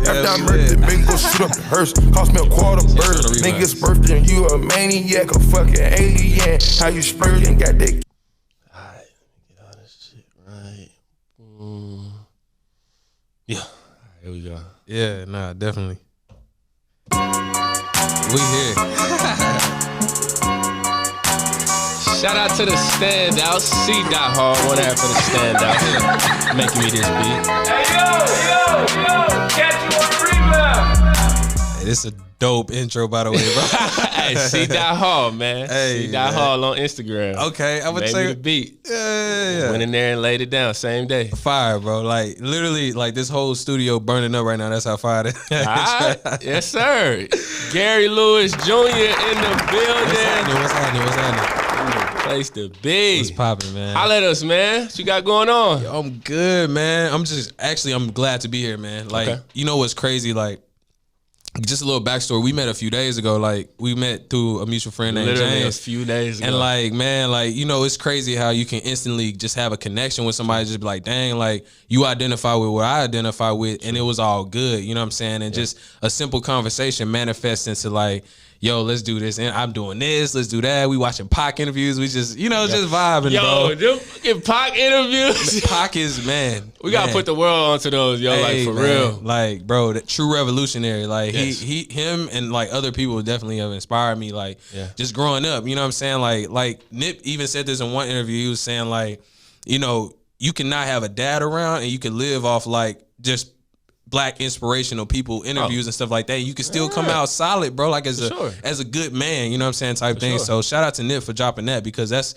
After I murdered, make go shoot up the hearse. Cost me a quarter bird. Niggas birthday and you a maniac, a fucking alien. How you spurting, got that. Alright, get all this shit right. Yeah, here we go. Yeah, nah, definitely. We here. Shout out to the standouts. C.Hard, one half of the standouts. Making me this beat. Hey, yo, catch you on the rebound. Hey, this is a dope intro, by the way, bro. Hey, C.Hard, man. Hey, C.Hard on Instagram. Okay, I would Made say me the beat. Yeah. Went in there and laid it down same day. Fire, bro. Like literally, like this whole studio burning up right now. That's how fire it is. All right. Yes, sir. Gary Lewis Jr. in the building. What's happening? Place to be. What's popping, man? Holla at us, man. What you got going on? Yo, I'm good, man. I'm glad to be here, man. Like, Okay. You know what's crazy? Like, just a little backstory. We met a few days ago. Like, we met through a mutual friend named Literally James. a few days ago. And like, man, like, you know, it's crazy how you can instantly just have a connection with somebody, just be like, dang, like, you identify with what I identify with, and it was all good, you know what I'm saying? And just a simple conversation manifests into like, yo, let's do this, and I'm doing this, let's do that. We watching Pac interviews, we just, you know, just vibing, bro. Yo, them fucking Pac interviews. Pac is, man. We gotta put the world onto those, yo, Hey, like for man, real. like, bro, the true revolutionary. Like Yes. him and like other people definitely have inspired me. Like, just growing up, you know what I'm saying? Like Nip even said this in one interview. He was saying like, you know, you cannot have a dad around and you can live off like just Black inspirational people interviews and stuff like that. You can still come out solid, bro. Like as a good man, you know what I'm saying, type thing. sure. So shout out to Nip for dropping that because that's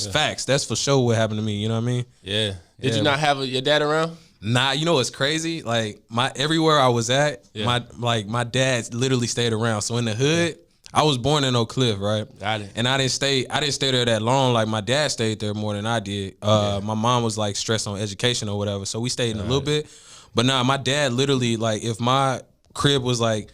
facts. That's for sure what happened to me. You know what I mean? Yeah. Did you not have your dad around? Nah, you know what's crazy? Like everywhere I was at, my dad literally stayed around. So in the hood, I was born in Oak Cliff, right? Got it. And I didn't stay there that long. Like my dad stayed there more than I did. My mom was like stressed on education or whatever. So we stayed in a little bit. But nah, my dad literally, like if my crib was like,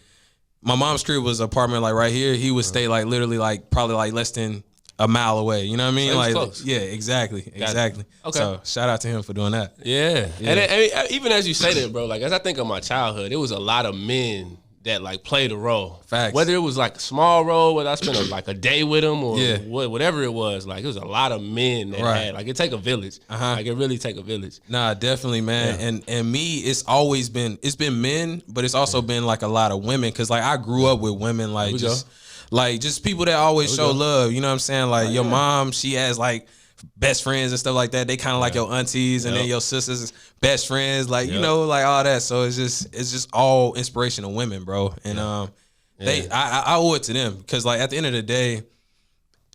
my mom's crib was apartment like right here, he would stay like literally like probably like less than a mile away. You know what I mean? So like close. Yeah, exactly. Okay. So shout out to him for doing that. Yeah. And even as you say that, bro, like as I think of my childhood, it was a lot of men that like played a role. Facts. Whether it was like a small role, whether I spent like a day with them or Yeah. whatever it was, like it was a lot of men that had, like it take a village. Like it really take a village. Nah, definitely, man. And me, it's been men, but it's also been like a lot of women. Cause like I grew up with women, like just people that always show love. You know what I'm saying? Like your mom, she has like best friends and stuff like that. They kind of like your aunties, and then your sisters best friends, like you know, like all that. So it's just all inspirational women, bro. And I owe it to them because like at the end of the day,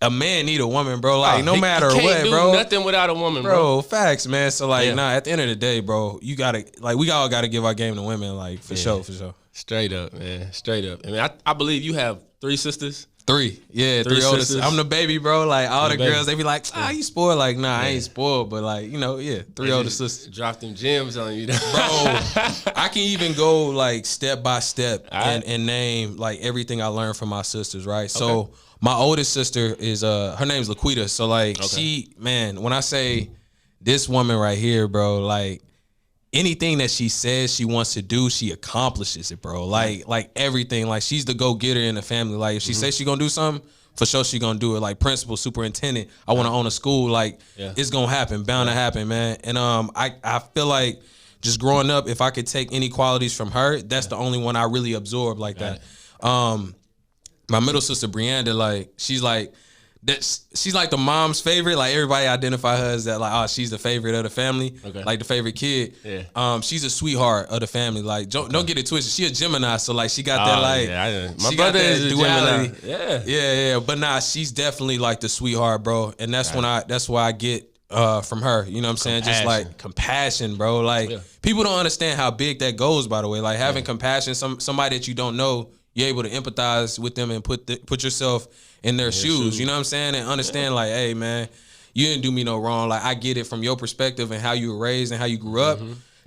a man need a woman, bro. Like no matter he can't what, do bro. Nothing without a woman, bro. Facts, man. So like, nah. At the end of the day, bro, you gotta like we all gotta give our game to women, like for sure. Straight up, man. Straight up. I mean, I believe you have 3 sisters. 3. Yeah, 3 older sisters. I'm the baby, bro. Like all the girls, they be like, you spoiled. Like, nah, I ain't spoiled, but like, you know, 3 older sisters. Drop them gems on you, bro. I can even go like step by step and name like everything I learned from my sisters, right? So my oldest sister is her name's Laquita. So like she, man, when I say this woman right here, bro, like anything that she says she wants to do, she accomplishes it, bro. Like everything. Like she's the go-getter in the family. Like if she says she gonna do something, for sure she gonna do it. Like principal, superintendent, I wanna own a school. Like it's gonna happen, bound to happen, man. And I feel like just growing up, if I could take any qualities from her, that's the only one I really absorbed like that. My middle sister Brianda, like she's like the mom's favorite. Like everybody identify her as that, like, oh, she's the favorite of the family, like the favorite kid. She's a sweetheart of the family. Like don't get it twisted. She a Gemini, so like she got that like my brother is a duality. Gemini. Yeah. But nah, she's definitely like the sweetheart, bro. And that's that's why I get from her. You know what I'm saying? Just like compassion, bro. Like people don't understand how big that goes. By the way, like having compassion, somebody that you don't know, you're able to empathize with them and put yourself in their shoes. You know what I'm saying? And understand like, hey man, you didn't do me no wrong. Like I get it from your perspective and how you were raised and how you grew up.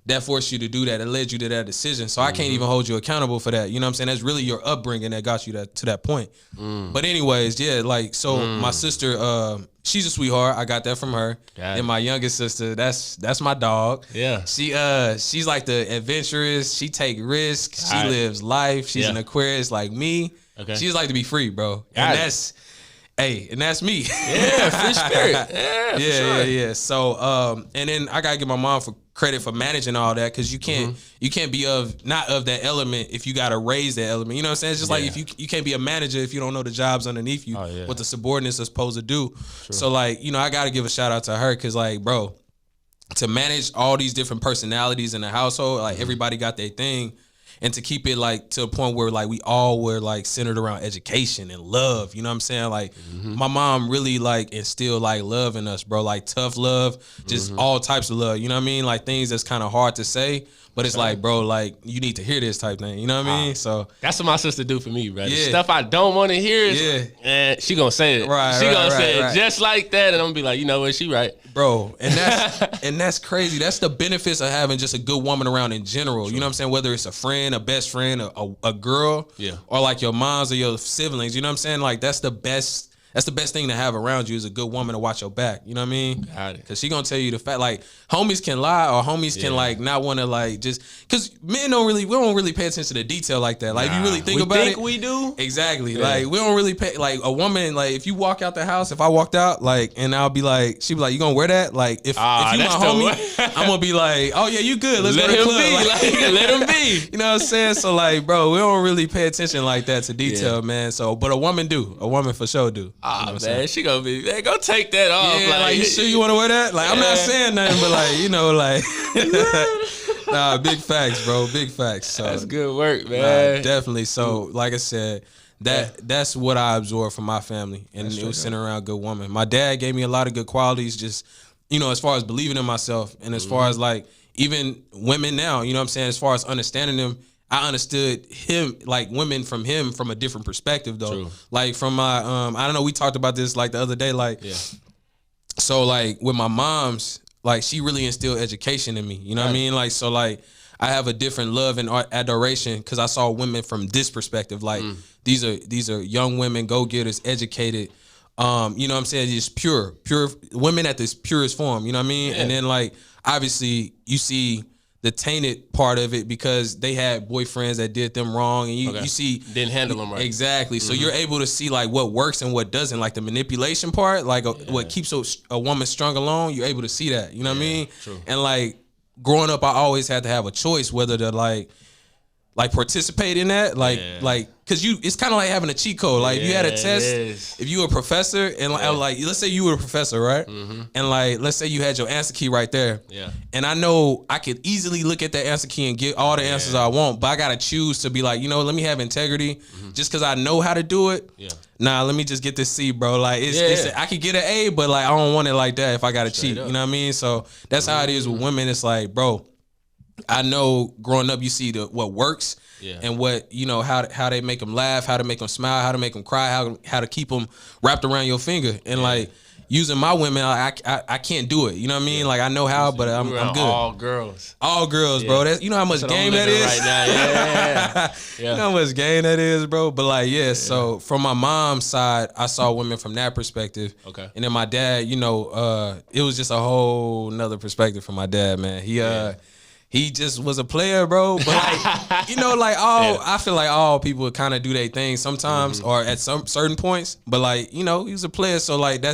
that forced you to do that. It led you to that decision. So I can't even hold you accountable for that. You know what I'm saying? That's really your upbringing that got you to that point. But anyways, yeah, like, so my sister, she's a sweetheart. I got that from her. And my youngest sister, that's my dog. Yeah. She's like the adventurous. She take risks. She lives life. She's an Aquarius like me. Okay. She just like to be free, bro. And that's me. Yeah, free spirit. Yeah, for sure. Yeah. So, and then I gotta give my mom for credit for managing all that, because you can't be not of that element if you gotta raise that element. You know what I'm saying? It's just like if you can't be a manager if you don't know the jobs underneath you, what the subordinates are supposed to do. True. So like, you know, I gotta give a shout out to her, because like, bro, to manage all these different personalities in the household, like everybody got their thing. And to keep it like to a point where like we all were like centered around education and love, you know what I'm saying? Like my mom really like instilled like love in us, bro. Like tough love, just all types of love. You know what I mean? Like things that's kind of hard to say, but it's like, bro, like you need to hear this type thing. You know what I mean? So that's what my sister do for me, bro. The stuff I don't want to hear is, she gonna say it. She gonna say it just like that, and I'm gonna be like, you know what? She right, bro. And that's crazy. That's the benefits of having just a good woman around in general. Sure. You know what I'm saying? Whether it's a friend, a best friend, a girl, or like your moms or your siblings. You know what I'm saying? Like that's the best. That's the best thing to have around you, is a good woman to watch your back. You know what I mean? Because she gonna tell you the fact. Like homies can lie, or homies can like not want to like just, because men we don't really pay attention to detail like that. Like if you really think about it, we do exactly. Yeah. Like we don't really pay. Like a woman, like if you walk out the house, if I walked out, like, and I'll be like, she'd be like, you gonna wear that? Like if you my homie, I'm gonna be like, oh yeah, you good. Let's go to the club. Like, let him be. You know what I'm saying? So like, bro, we don't really pay attention like that to detail, man. So, but a woman do. A woman for sure do. Oh, man, she gonna be, man, go take that off. Yeah, like you sure you want to wear that? Like, I'm not saying nothing, but like, you know, like, nah, big facts, bro, big facts. So that's good work, man. Nah, definitely. So, like I said, that's what I absorbed from my family, and it was centered around a good woman. My dad gave me a lot of good qualities, just, you know, as far as believing in myself, and as far as like even women now, you know what I'm saying, as far as understanding them. I understood him, like women from him, from a different perspective though. True. Like from my, I don't know, we talked about this like the other day, like, so like with my mom's, like she really instilled education in me. You know what I mean? Like, so like I have a different love and adoration because I saw women from this perspective. Like these are young women, go-getters, educated. You know what I'm saying? Just pure women at this purest form. You know what I mean? Yeah. And then like obviously you see the tainted part of it because they had boyfriends that did them wrong, and you see didn't handle them right. Exactly. So you're able to see like what works and what doesn't, like the manipulation part, like what keeps a woman strung along. You're able to see that. You know what I mean? True. And like growing up, I always had to have a choice whether to like participate in that, like because it's kind of like having a cheat code. Like if you had a test, if you were a professor, and like let's say you were a professor, right? And like let's say you had your answer key right there, and I know I could easily look at that answer key and get all the answers I want, but I gotta choose to be like, you know, let me have integrity, just because I know how to do it. Nah, let me just get this C, bro. Like it's I could get an A, but like I don't want it like that if I gotta cheat. You know what I mean? So that's how it is with women. It's like, bro, I know growing up you see what works and what, you know, how they make them laugh, how to make them smile, how to make them cry, how to keep them wrapped around your finger. And like using my women, I can't do it. You know what I mean? Like I know how, but I'm good. All girls, bro. That's, you know how much game that is right now. You know how much game that is, bro. But like so from my mom's side, I saw women from that perspective. Okay. And then my dad, you know, it was just a whole nother perspective from my dad, man. He just was a player, bro. But like, you know, like I feel like all people kind of do their thing sometimes or at some certain points. But like, you know, he was a player, so like I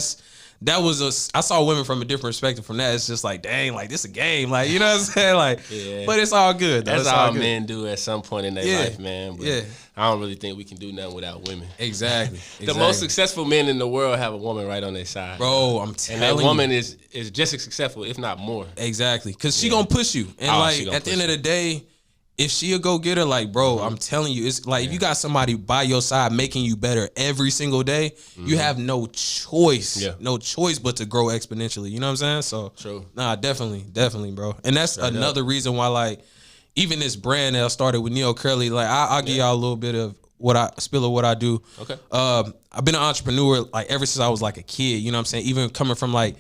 saw women from a different perspective from that. It's just like, dang, like this a game, like, you know what I'm saying, like. But it's all good. Though. That's all men do at some point in their life, man. But I don't really think we can do nothing without women. Exactly. The most successful men in the world have a woman right on their side, bro. I'm telling you, and that woman is just as successful, if not more. Exactly, because she gonna push you, and like at the end of the day, if she a go getter, like, bro, I'm telling you, it's like if you got somebody by your side making you better every single day, you have no choice, but to grow exponentially. You know what I'm saying? So, true. Nah, definitely, bro. And that's another reason why, like, even this brand that I started with Neo Curly, like, I'll give y'all a little bit of what I do. Okay. I've been an entrepreneur like ever since I was like a kid. You know what I'm saying? Even coming from like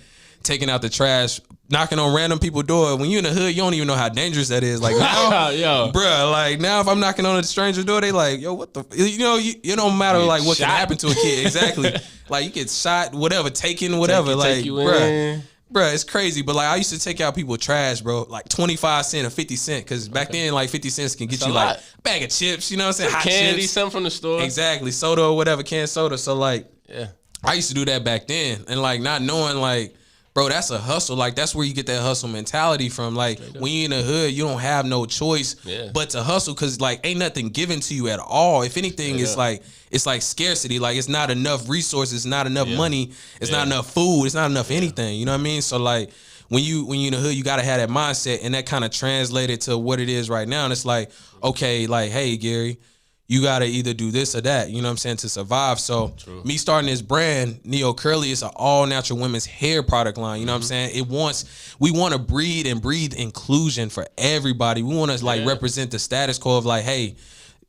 taking out the trash, knocking on random people's door. When you in the hood, you don't even know how dangerous that is. Like now, bruh, like now if I'm knocking on a stranger's door, they like, yo, what the, you don't matter like what can happen to a kid. Exactly. Like you get shot, whatever, taken, whatever. Take you bruh, it's crazy. But like I used to take out people's trash, bro, like 25 cents or 50 cents. Cause back then like 50 cents can get you like a bag of chips, you know what I'm saying? Hot candy, chips. something from the store. Exactly. Soda or whatever, canned soda. So like, I used to do that back then. And like not knowing like, bro, that's a hustle. Like that's where you get that hustle mentality from. Like when you in the hood, you don't have no choice but to hustle, because like ain't nothing given to you at all. If anything, it's like scarcity. Like it's not enough resources, not enough money, it's not enough food, it's not enough anything. You know what I mean? So like when you in the hood, you gotta have that mindset, and that kind of translated to what it is right now. And it's like, okay, like, hey Gary, you gotta either do this or that, you know what I'm saying, to survive. So me starting this brand, Neo Curly, is an all natural women's hair product line. You know what I'm saying? We want to breed inclusion for everybody. We want to like represent the status quo of like, hey,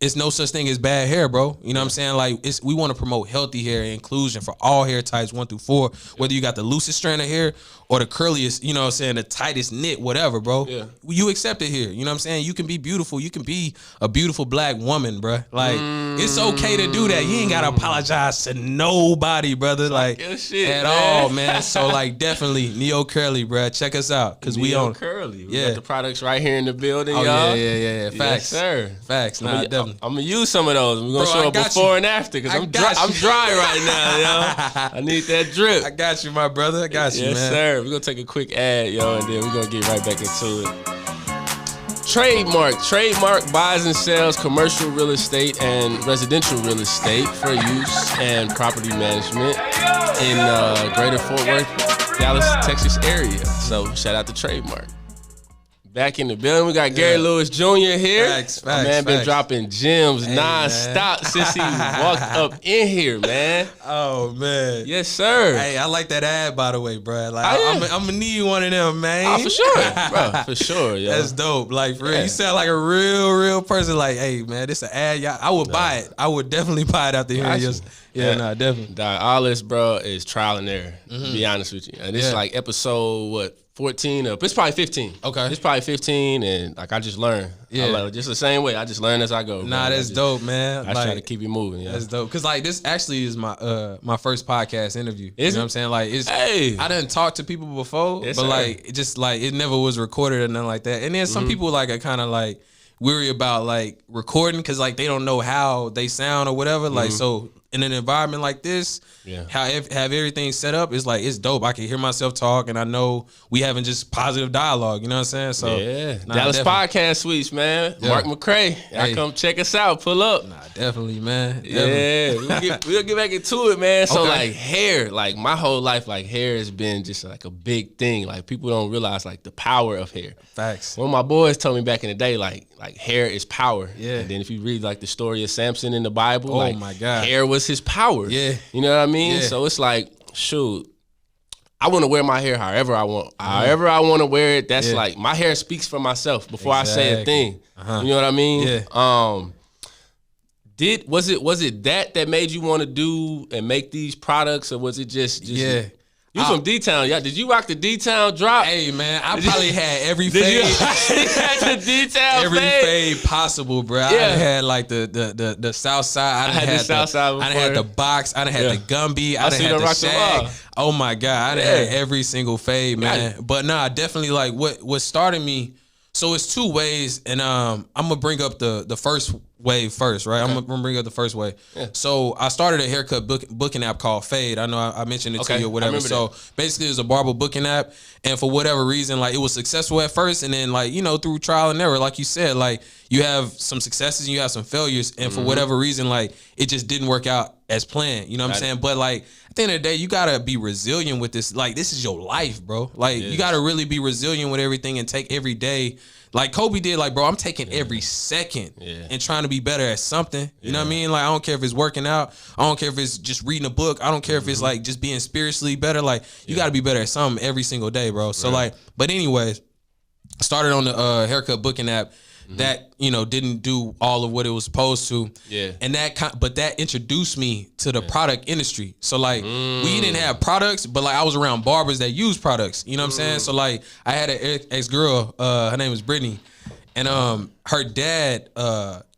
it's no such thing as bad hair, bro. You know what I'm saying? Like we want to promote healthy hair and inclusion for all hair types 1 through 4. Whether you got the loosest strand of hair or the curliest, you know what I'm saying, the tightest knit, whatever, bro. Yeah. You accept it here. You know what I'm saying? You can be beautiful. You can be a beautiful black woman, bro. Like it's okay to do that. You ain't gotta apologize to nobody, brother. Like shit, at all, man. So like definitely Neo Curly, bro. Check us out, cause we on Curly. We got the products right here in the building, y'all. Yeah. Facts, yes, sir. Facts. Nah, definitely. I'm gonna use some of those. We're gonna show a before and after, because I'm dry right now, yo. I need that drip. I got you, my brother. I got you, man. Yes, sir. We're gonna take a quick ad, yo, and then we're gonna get right back into it. Trademark buys and sells commercial real estate and residential real estate for use and property management in Greater Fort Worth, Dallas, Texas area. So shout out to Trademark. Back in the building, we got Gary Lewis Jr. here. Facts, my man been dropping gems non-stop since he walked up in here, man. Oh, man. Yes, sir. Hey, I like that ad, by the way, bro. Like, I'm going to need one of them, man. Oh, for sure. Bro, for sure, yo. That's dope. Like, for real. You sound like a real person. Like, hey, man, this an ad. I would buy it. I would definitely buy it after hearing yours. Definitely. All this, bro, is trial and error, to be honest with you. And it's like episode, 14 up. It's probably 15. Okay. It's probably 15, and like I just learned. Yeah. Just the same way. I just learn as I go. Nah, that's dope, man. I try to keep it moving. Yeah. That's dope. Cause like this actually is my first podcast interview. You know what I'm saying? Like I didn't talk to people before, but like it just like it never was recorded or nothing like that. And then some people like are kind of like weary about like recording because like they don't know how they sound or whatever. Like so in an environment like this, have everything set up, it's dope. I can hear myself talk, and I know we having just positive dialogue. You know what I'm saying? So Dallas Podcast Suites, man. Mark McCray, y'all come check us out. Pull up. Nah, definitely, man. We'll get back into it, man. So like hair, like my whole life, like hair has been just like a big thing. Like people don't realize like the power of hair. Facts. One of my boys told me back in the day, like hair is power. Yeah. And then if you read like the story of Samson in the Bible, my God, hair was his power. Yeah. You know what I mean? Yeah. So it's like, shoot, I want to wear my hair however I want. However I want to wear it, that's like, my hair speaks for myself before I say a thing. You know what I mean? Yeah. Was it that made you want to do and make these products, or was it just you from D-Town, yeah? Did you rock the D-Town drop? Hey, man, I probably had every fade. Had the D-Town every fade possible, bro. I had like the South Side. I had the South Side before. I had the box. I had the Gumby. I had the Shag. Oh my God, I had every single fade, man. But nah, definitely like what started me. So it's two ways, and I'm gonna bring up the first wave first, right? Okay. I'm gonna bring up the first wave. Yeah. So I started a haircut booking app called Fade. I know I mentioned it to you or whatever. So basically, it was a barber booking app, and for whatever reason, like it was successful at first, and then like through trial and error, like you said, like you have some successes and you have some failures, and for whatever reason, like it just didn't work out as planned. You know what I'm saying? But like at the end of the day, you gotta be resilient with this. Like this is your life, bro. Like you gotta really be resilient with everything and take every day. Like Kobe did, like, bro, I'm taking every second and trying to be better at something. You know what I mean? Like, I don't care if it's working out. I don't care if it's just reading a book. I don't care if it's, like, just being spiritually better. Like, you got to be better at something every single day, bro. So, like, but anyways, I started on the haircut booking app. that, you know, didn't do all of what it was supposed to. Yeah. And but that introduced me to the product industry. So like we didn't have products, but like I was around barbers that use products. You know what I'm saying? So like I had an ex-girl, her name was Brittany, and her dad,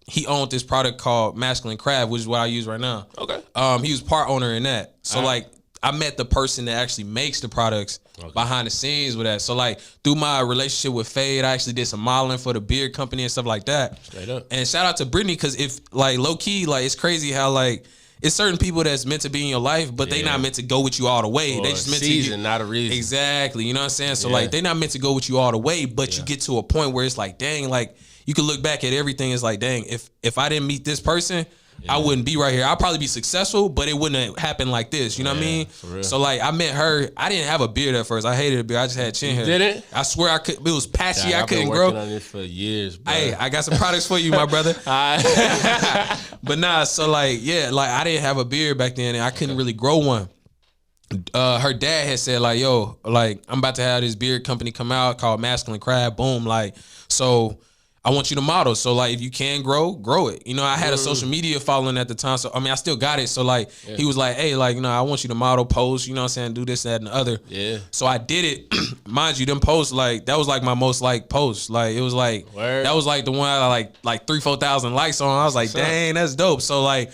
he owned this product called Masculine Crab, which is what I use right now. Okay. He was part owner in that. So like I met the person that actually makes the products behind the scenes with that. So like through my relationship with Fade, I actually did some modeling for the beard company and stuff like that. Straight up. And shout out to Brittany, because if like low key, like it's crazy how like it's certain people that's meant to be in your life, but they not meant to go with you all the way. Or they just meant season, not a reason. Exactly. You know what I'm saying? So like they not meant to go with you all the way, but you get to a point where it's like, dang, like you can look back at everything. It's like, dang, if I didn't meet this person, I wouldn't be right here. I'd probably be successful, but it wouldn't have happened like this. You know what I mean? For real. So like I met her. I didn't have a beard at first. I hated a beard. I just had chin hair. Didn't? I swear I could. It was patchy. I I've been couldn't working grow. on this for years, bro. Hey, I got some products for you, my brother. But nah, so like, yeah, like I didn't have a beard back then, and I couldn't really grow one. Her dad had said like, yo, like I'm about to have this beard company come out called Masculine Crab. Boom, like so. I want you to model. So like if you can grow it. You know, I had a social media following at the time. So I mean I still got it. So like he was like, hey, like, you know, I want you to model, post, you know what I'm saying, do this, that, and the other. Yeah. So I did it. Mind you, them posts, like that was like my most liked post. Like it was like that was like the one I like 3,000-4,000 likes on. I was like, dang, that's dope. So like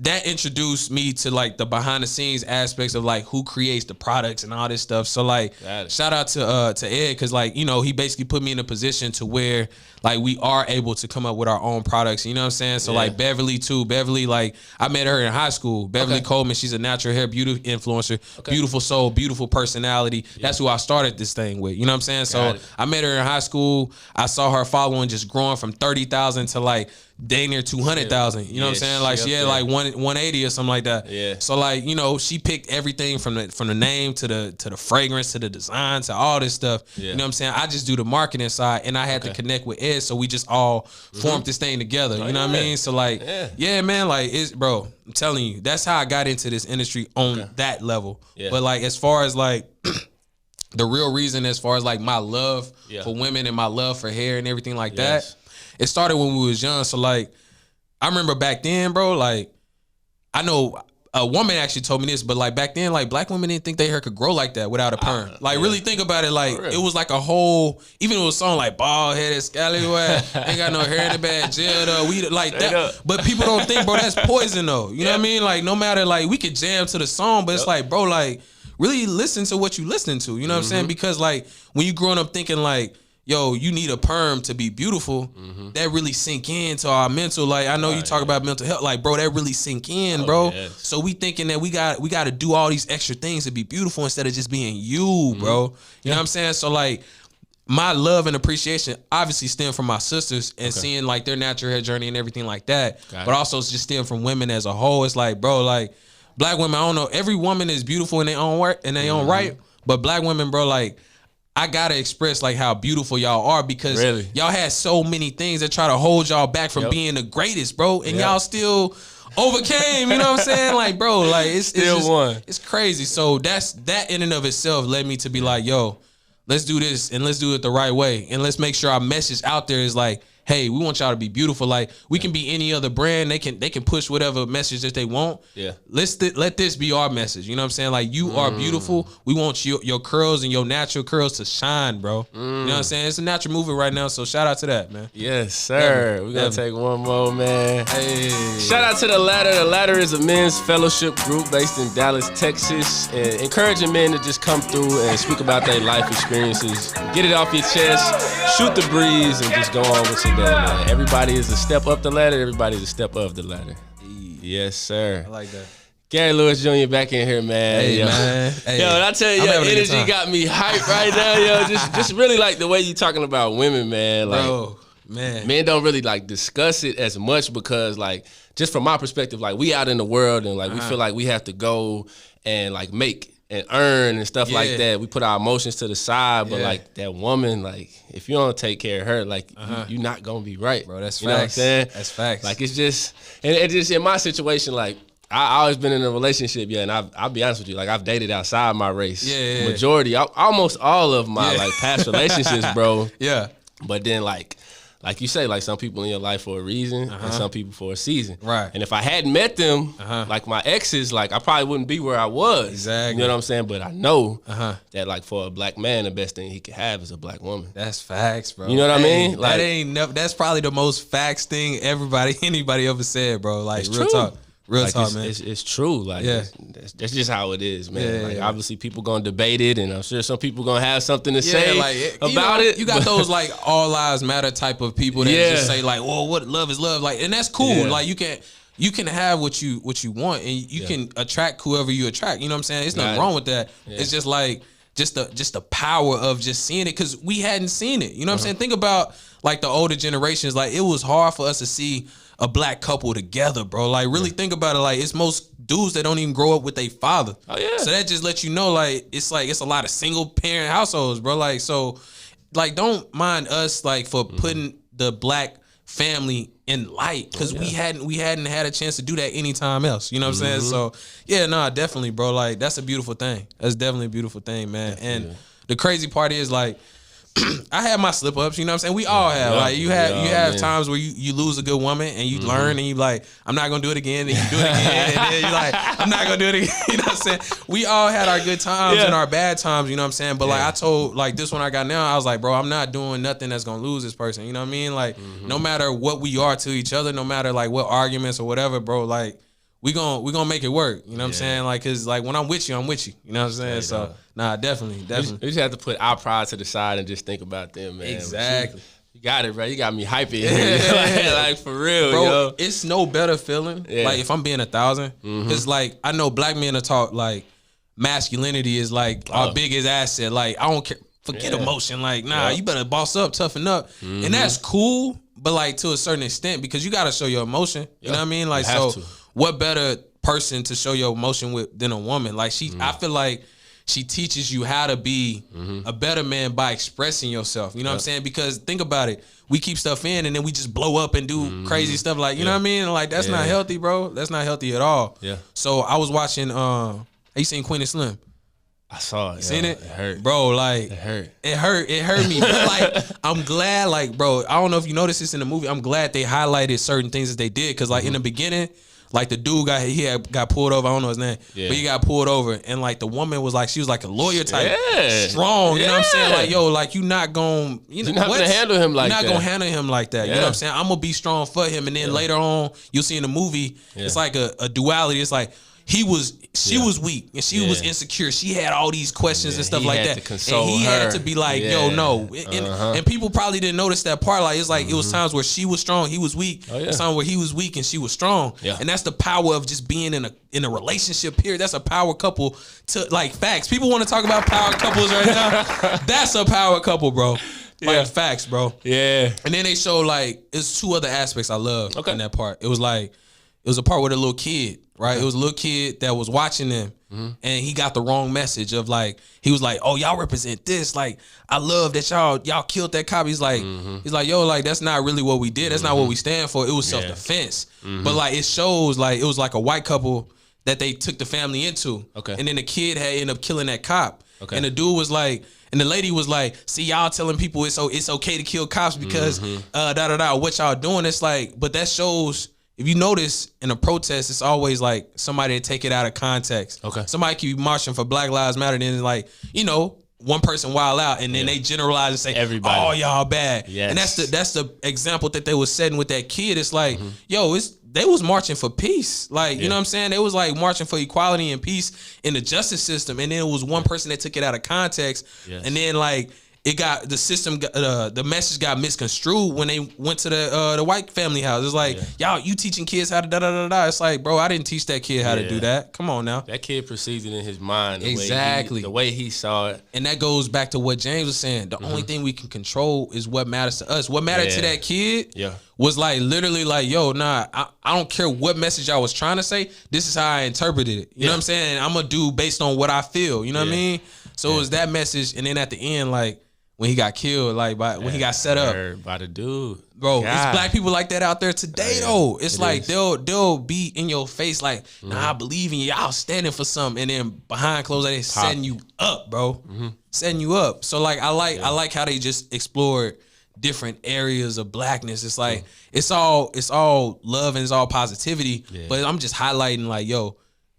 that introduced me to like the behind the scenes aspects of like who creates the products and all this stuff. So like shout out to Ed, because like, you know, he basically put me in a position to where like we are able to come up with our own products. You know what I'm saying? So like Beverly too. Beverly, like I met her in high school. Beverly Coleman, she's a natural hair beauty influencer. Beautiful soul, beautiful personality. That's who I started this thing with. You know what I'm saying? So I met her in high school. I saw her following just growing from 30,000 to like dang near 200,000. You know what I'm saying? Like she had like 180 or something like that. Yeah. So like, you know, she picked everything from the name to the fragrance to the design to all this stuff. You know what I'm saying? I just do the marketing side, and I had to connect with Ed, so we just all formed this thing together. You know what I mean? So like, yeah, man, like it's, bro, I'm telling you, that's how I got into this industry on that level. But like as far as like the real reason, as far as like my love for women and my love for hair and everything like that, it started when we was young. So like, I remember back then, bro, like I know a woman actually told me this, but like back then, like black women didn't think their hair could grow like that without a perm. Like really think about it. Like it was like a whole, even it was a song like bald headed, scallywag, ain't got no hair in the bag, jailed up, we like that. But people don't think, bro, that's poison though. You know what I mean? Like no matter, like we could jam to the song, but it's like, bro, like really listen to what you listening to. You know what I'm saying? Because like when you growing up thinking like, yo, you need a perm to be beautiful, that really sink into our mental. Like I know you talk about mental health, like bro, that really sink in, bro. So we thinking that we got to do all these extra things to be beautiful instead of just being you, bro. You know what I'm saying? So like my love and appreciation obviously stem from my sisters and seeing like their natural hair journey and everything like that. But also it's just stem from women as a whole. It's like, bro, like black women, I don't know, every woman is beautiful in their own work and their own right, but black women, bro, like I gotta express like how beautiful y'all are, because y'all had so many things that try to hold y'all back from being the greatest, bro, and y'all still overcame. You know what I'm saying? Like, bro, like it's just, it's crazy. So that in and of itself led me to be like, yo, let's do this and let's do it the right way, and let's make sure our message out there is like, hey, we want y'all to be beautiful. Like we can be any other brand. They can push whatever message that they want. Let this be our message. You know what I'm saying? Like you are beautiful. We want your curls and your natural curls to shine, bro. You know what I'm saying? It's a natural movement right now. So shout out to that, man. Yes, sir. We're gonna take one more, man. Hey. Shout out to The Ladder. The Ladder is a men's fellowship group based in Dallas, Texas, and encouraging men to just come through and speak about their life experiences. Get it off your chest, shoot the breeze, and just go on with your day, man. Everybody is a step up the ladder. Everybody is a step of the ladder. Yes, sir. I like that. Gary Lewis Jr. back in here, man. Hey, yo. man. Hey. Yo, and I tell you, your energy got me hyped right now, yo. Just really like the way you talking about women, man. Like, bro, man. Men don't really like discuss it as much because, like, just from my perspective, like we out in the world and like we feel like we have to go and like make and earn and stuff like that. We put our emotions to the side, but like that woman, like if you don't take care of her, like you're not gonna be right, bro. That's you facts. Know what I'm saying? That's facts. Like it's just, and just in my situation, like I always been in a relationship, and I'll be honest with you, like I've dated outside my race. Majority, almost all of my like past relationships, bro. Yeah. But then like like you say, like some people in your life for a reason and some people for a season. Right. And if I hadn't met them, like my exes, like I probably wouldn't be where I was. Exactly. You know what I'm saying? But I know that like for a black man, the best thing he could have is a black woman. That's facts, bro. You know what I mean? Like, that ain't that's probably the most facts thing anybody ever said, bro. Like real talk. Real talk, man. It's true. Like, that's just how it is, man. Obviously, people gonna debate it, and I'm sure some people gonna have something to say about it. You got those like all lives matter type of people that just say like, "Well, what love is love," like, and that's cool. Yeah. Like, you can have what you want, and you can attract whoever you attract. You know what I'm saying? It's nothing wrong with that. Yeah. It's just like just the power of just seeing it because we hadn't seen it. You know what I'm saying? Think about like the older generations. Like, it was hard for us to see a black couple together, bro. Like, really think about it. Like, it's most dudes that don't even grow up with their father. Oh yeah. So that just lets you know, like it's a lot of single parent households, bro. Like, so, like, don't mind us like for putting the black family in light because we hadn't had a chance to do that anytime else. You know what I'm saying? So yeah, nah, definitely, bro. Like, that's a beautiful thing. That's definitely a beautiful thing, man. And the crazy part is like, I had my slip ups, you know what I'm saying? We all have. Like, you have times where you lose a good woman and you learn and you like, I'm not gonna do it again, and you do it again, and then you're like, I'm not gonna do it again. You know what I'm saying? We all had our good times and our bad times, you know what I'm saying? But like, I told like this one I got now, I was like, bro, I'm not doing nothing that's gonna lose this person. You know what I mean? Like, no matter what we are to each other, no matter like what arguments or whatever, bro, like we gonna make it work. You know what I'm saying? Like, cause like when I'm with you, I'm with you. You know what I'm saying? So nah, definitely. We just have to put our pride to the side and just think about them, man. Exactly. You got it, bro. You got me hyping. like for real, bro. yo. It's no better feeling. Like, if I'm being 1,000, it's like, I know black men are taught like masculinity is like our biggest asset. Like, I don't care. Forget emotion. Like, nah, you better boss up, toughen up. And that's cool, but like to a certain extent, because you got to show your emotion. You know what I mean? Like, so what better person to show your emotion with than a woman? Like, I feel like she teaches you how to be a better man by expressing yourself. You know what I'm saying? Because think about it. We keep stuff in and then we just blow up and do crazy stuff. Like, you know what I mean? Like, that's not healthy, bro. That's not healthy at all. Yeah. So I was watching, have you seen Queen and Slim? I saw it. Seen it? It hurt. Bro, like, it hurt me. But like, I'm glad, like, bro, I don't know if you noticed this in the movie. I'm glad they highlighted certain things that they did. Cause like in the beginning, like the dude got pulled over. I don't know his name, but he got pulled over, and like the woman was like, she was like a lawyer type, strong. You know what I'm saying? Like, yo, like you're not gonna handle him like that. You're not gonna handle him like that. You know what I'm saying? I'm gonna be strong for him, and then later on, you'll see in the movie, it's like a duality. It's like she was weak and she was insecure. She had all these questions and stuff like that. And he had to be like, yo, no. And people probably didn't notice that part. Like, it's like it was times where she was strong, he was weak. Times where he was weak and she was strong. And that's the power of just being in a relationship, period. That's a power couple to like facts. People want to talk about power couples right now. That's a power couple, bro. Like facts, bro. Yeah. And then they show like it's two other aspects I love in that part. It was a part with a little kid. Right, it was a little kid that was watching them, and he got the wrong message of like, he was like, "Oh, y'all represent this. Like, I love that y'all killed that cop." He's like, "Yo, like that's not really what we did. That's not what we stand for. It was self defense." But like, it shows like it was like a white couple that they took the family into, and then the kid had ended up killing that cop, and the dude was like. And the lady was like, "See, y'all telling people it's okay to kill cops because what y'all doing?" It's like, but that shows. If you notice in a protest, it's always like somebody to take it out of context. Somebody could be marching for Black Lives Matter, then like, you know, one person wild out, and then they generalize and say, everybody, "Oh, y'all bad." And that's the example that they was setting with that kid. It's like, yo, they was marching for peace. Like, you know what I'm saying? They was like marching for equality and peace in the justice system. And then it was one person that took it out of context. And then like, it got the system. The message got misconstrued when they went to the white family house. It's like, y'all, you teaching kids how to da da da da. It's like, bro, I didn't teach that kid how to do that. Come on now. That kid perceived it in his mind. The way he saw it, and that goes back to what James was saying. The only thing we can control is what matters to us. What mattered to that kid was like literally like, yo, nah, I don't care what message I was trying to say. This is how I interpreted it. You know what I'm saying? I'm gonna do based on what I feel. You know what I mean? So it was that message, and then at the end, like. When he got killed, like when he got set up by the dude, bro. It's black people like that out there today, though. It's like they'll be in your face, like, "Nah, I believe in you. Y'all standing for something," and then behind closed eyes, they setting you up, bro. Setting you up. So like, I like how they just explored different areas of blackness. It's like it's all love and it's all positivity. Yeah. But I'm just highlighting like, yo,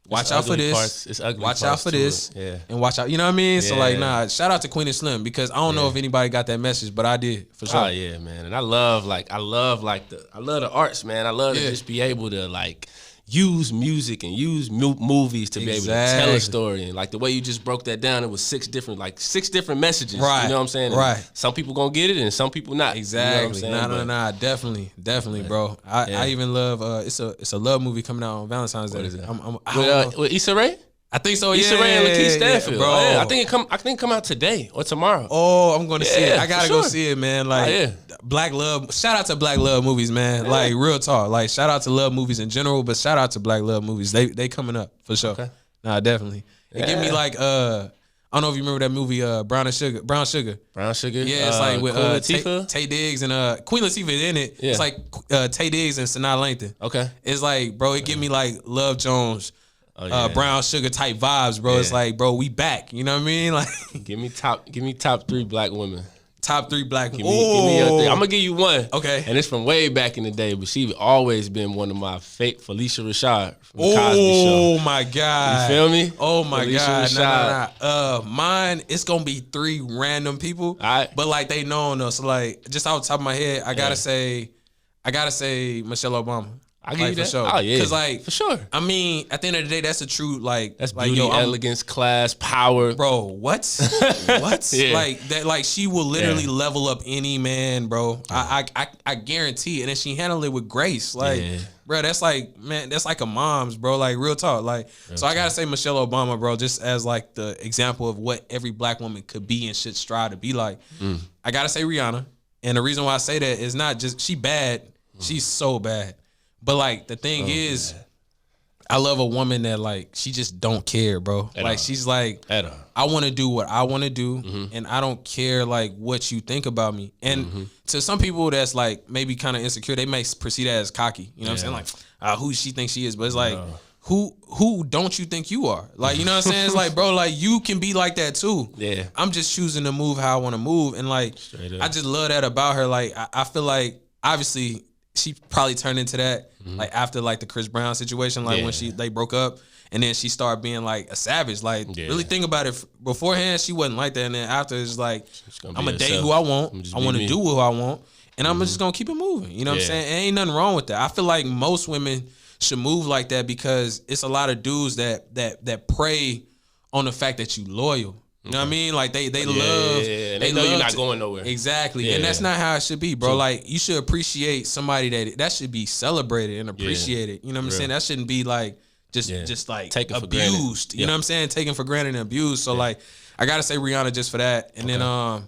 watch out for this. It's ugly. Watch out for this. Yeah. And watch out. You know what I mean? Yeah. So like, nah. Shout out to Queen and Slim because I don't know if anybody got that message, but I did for sure. Oh yeah, man. And I love the arts, man. I love to just be able to like use music and use movies to be able to tell a story. And like the way you just broke that down, it was six different messages. Right. You know what I'm saying? Right. And some people gonna get it and some people not. Exactly. You know what I'm saying? Nah. Definitely, bro. I even love it's a love movie coming out on Valentine's Day. What is it? With Issa Rae? I think so. Issa Rae and Lakeith Stanfield, bro. Yeah, I think it come out today or tomorrow. Oh, I'm going to see it. I gotta for go sure. see it, man. Like Black love. Shout out to Black love movies, man. Like real talk. Like shout out to love movies in general, but shout out to Black love movies. They coming up for sure. Okay. Nah, definitely. It give me like I don't know if you remember that movie Brown Sugar. Yeah, it's like with Queen Latifah? Tay Diggs and Queen Latifah in it. Yeah. It's like Tay Diggs and Sanaa Lathan. Okay. It's like, bro, it give me like Love Jones. Brown Sugar type vibes, bro. Yeah. It's like, bro, we back. You know what I mean? Like, give me top 3 black women. top 3 black women. Give me your thing. I'm gonna give you one. Okay. And it's from way back in the day, but she always been one of my fake Felicia Rashad from the Cosby Show. Oh my God. You feel me? Oh my Felicia God. Rashad. Nah. Mine, it's gonna be 3 random people. Alright. But like they know us. So like just off the top of my head, I gotta say Michelle Obama. I give you that. For sure. Oh yeah, because like for sure. I mean, at the end of the day, that's a true like That's like, beauty, yo, elegance, class, power. bro. What? What? Yeah. Like that? Like she will literally level up any man, bro. I guarantee. And then she handled it with grace. Like, bro, that's like, man, that's like a mom's, bro. Like real talk. Like, so I gotta say Michelle Obama, bro, just as like the example of what every black woman could be and should strive to be like. I gotta say Rihanna, and the reason why I say that is not just she bad. She's so bad. But like the thing is, I love a woman that like she just don't care, bro. Like she's like, I want to do what I want to do, and I don't care like what you think about me. And to some people that's like maybe kind of insecure, they may perceive that as cocky. You know what I'm saying? Like, who she thinks she is, but it's like, who don't you think you are? Like, you know what I'm saying? It's like, bro, like you can be like that too. Yeah. I'm just choosing to move how I want to move, and like, I just love that about her. Like, I feel like obviously she probably turned into that like after like the Chris Brown situation, like when they broke up, and then she started being like a savage. Like really think about it. Beforehand, she wasn't like that, and then after it's like I'm gonna date who I want. I want to do who I want, and I'm just gonna keep it moving. You know what I'm saying? And ain't nothing wrong with that. I feel like most women should move like that because it's a lot of dudes that prey on the fact that you loyal. You know what I mean? Like they love. Yeah. They know you're not going nowhere. Exactly, and that's not how it should be, bro. True. Like you should appreciate somebody that should be celebrated and appreciated. You know what I'm saying? That shouldn't be like just like taken abused. You know what I'm saying? Taken for granted and abused. So like I gotta say Rihanna just for that, and then I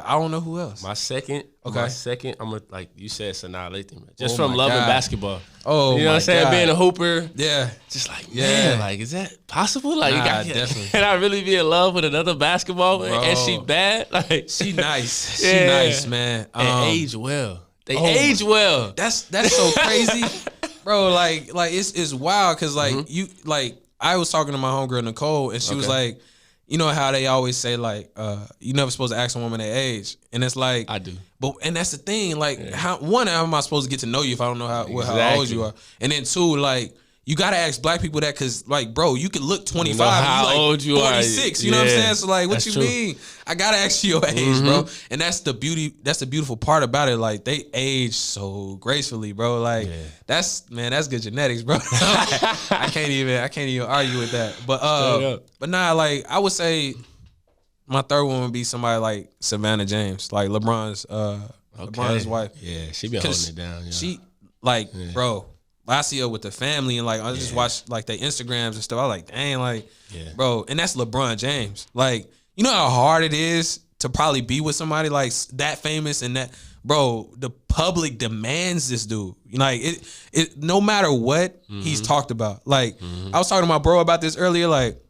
don't know who else. My second, I'm gonna like you said, Sanaa Lathan, just Oh from my loving God. basketball. Oh, you know what I'm saying? Being a hooper, yeah, just like man, like is that possible? Like, definitely. Can I really be in love with another basketball man? And she bad? Like she nice, she nice, man. And age well. They age well. That's so crazy, bro. Like it's wild because like you like I was talking to my homegirl Nicole, and she was like, you know how they always say like you never supposed to ask a woman their age, and it's like I do. But and that's the thing, like how am I supposed to get to know you if I don't know how old you are? And then 2, like you gotta ask black people that because like bro, you could look 25, you know how you like old you 46, are. You know what I'm saying? So like, what That's you true. mean? I gotta ask you your age, bro. And that's the beautiful part about it. Like they age so gracefully, bro. Like that's good genetics, bro. I can't even argue with that. But nah, like I would say my third one would be somebody like Savannah James, like LeBron's wife. Yeah, she been holding it down. Yeah. She like, bro. I see her with the family and like I just watch like their Instagrams and stuff. I like, dang, like, bro, and that's LeBron James. Like, you know how hard it is to probably be with somebody like that famous and that, bro. The public demands this dude. Like it no matter what he's talked about. Like I was talking to my bro about this earlier. Like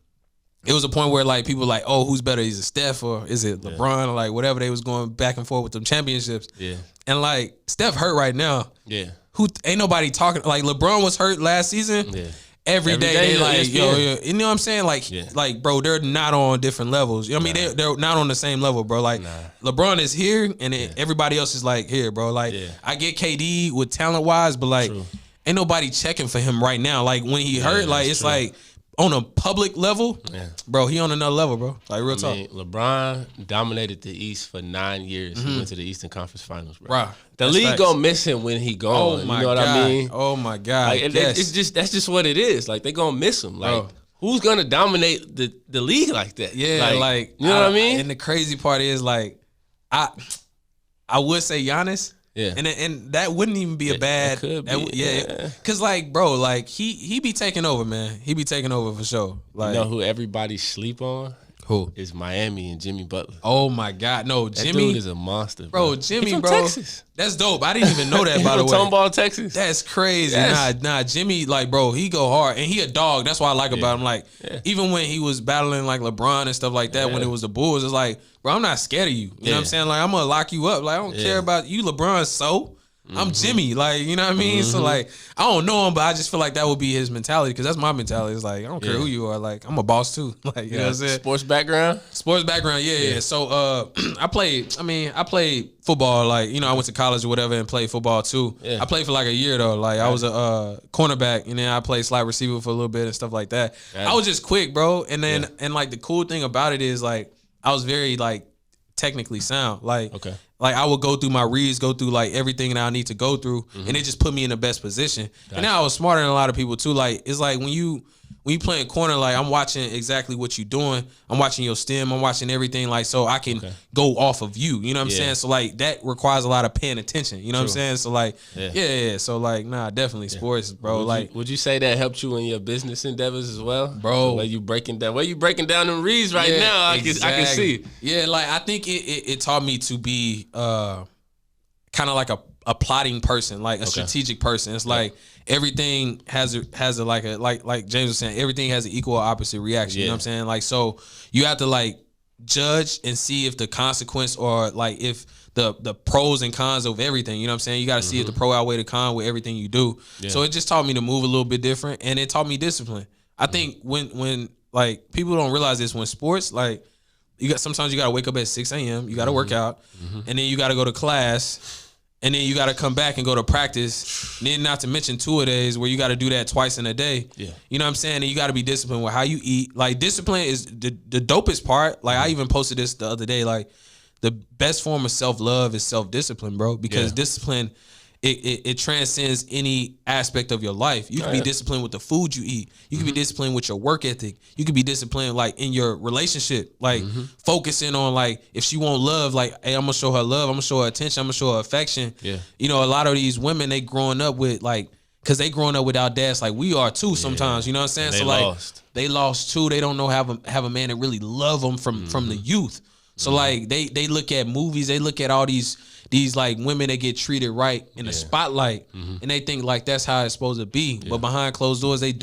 it was a point where like people were like, oh, who's better? Is it Steph or is it LeBron or like whatever? They was going back and forth with them championships. Yeah, and like Steph hurt right now. Yeah. Who ain't nobody talking like LeBron was hurt last season, every day they like, ESPN. yo, you know what I'm saying? Like, like, bro, they're not on different levels. You know what I mean? They're not on the same level, bro. Like, LeBron is here, and everybody else is like here, bro. Like, I get KD with talent wise, but like, ain't nobody checking for him right now. Like when he hurt, like it's like on a public level, bro, he on another level, bro. Like real talk. LeBron dominated the East for 9 years. He went to the Eastern Conference Finals, bro. Right. The league gonna miss him when he gone. Oh my you know what God. I mean? Oh my God. Like, it's just that's just what it is. Like they gonna miss him. Like Bro. who's gonna dominate the league like that? Yeah, like you know what I mean? And the crazy part is like I would say Giannis. Yeah, and that wouldn't even be a bad. Could be, cause like bro, like he be taking over, man. He be taking over for sure. Like you know who everybody sleep on? Who is Miami and Jimmy Butler? Oh my God, no, that Jimmy dude is a monster, bro. Jimmy, from bro, Texas. That's dope. I didn't even know that by the way. Tomball, Texas. That's crazy. Yes. Nah, Jimmy, like bro, he go hard and he a dog. That's what I like about him. Like even when he was battling like LeBron and stuff like that, when it was the Bulls, it's like, bro, I'm not scared of you. You know what I'm saying? Like I'm gonna lock you up. Like I don't care about you, LeBron. So. I'm Jimmy, like, you know what I mean? So, like, I don't know him, but I just feel like that would be his mentality because that's my mentality. It's like, I don't care who you are. Like, I'm a boss, too. Like, you know what I'm saying? Sports background? Sports background, yeah. So, I played football. Like, you know, I went to college or whatever and played football, too. Yeah. I played for, like, a year, though. Like, I was a cornerback, and then I played slot receiver for a little bit and stuff like that. I was just quick, bro. And then, and, like, the cool thing about it is, like, I was very, like, technically sound. Like, like I would go through my reads, go through like everything that I need to go through, and it just put me in the best position. And now I was smarter than a lot of people too. Like it's like when you playing corner, like I'm watching exactly what you're doing. I'm watching your stem. I'm watching everything, like so I can go off of you. You know what I'm saying? So like that requires a lot of paying attention. You know what I'm saying? So like So like definitely sports, bro. Would you say that helped you in your business endeavors as well, bro? The way you breaking down them reads right now, I can see. Yeah, like I think it taught me to be kind of like a plotting person, like a strategic person. It's like everything has a like James was saying, everything has an equal or opposite reaction. You know what I'm saying? Like so you have to like judge and see if the consequence or like if the pros and cons of everything. You know what I'm saying? You got to see if the pro outweigh the con with everything you do. Yeah. So it just taught me to move a little bit different, and it taught me discipline. I think when like people don't realize this when sports like. Sometimes you gotta wake up at 6 a.m. You gotta work out, and then you gotta go to class, and then you gotta come back and go to practice. And then not to mention 2 days where you gotta do that twice in a day. Yeah, you know what I'm saying? And you gotta be disciplined with how you eat. Like discipline is the dopest part. Like I even posted this the other day. Like the best form of self-love is self-discipline, bro. Because discipline. It transcends any aspect of your life. You can be disciplined with the food you eat. You can be disciplined with your work ethic. You can be disciplined like in your relationship, like focusing on like if she want love, like hey, I'm gonna show her love. I'm gonna show her attention. I'm gonna show her affection. Yeah, you know, a lot of these women they growing up with like because they growing up without dads like we are too sometimes. You know what I'm saying? And so like they lost too. They don't know have a man that really love them from the youth. So like they look at movies. They look at all these like women that get treated right in the spotlight, and they think like that's how it's supposed to be. But behind closed doors, these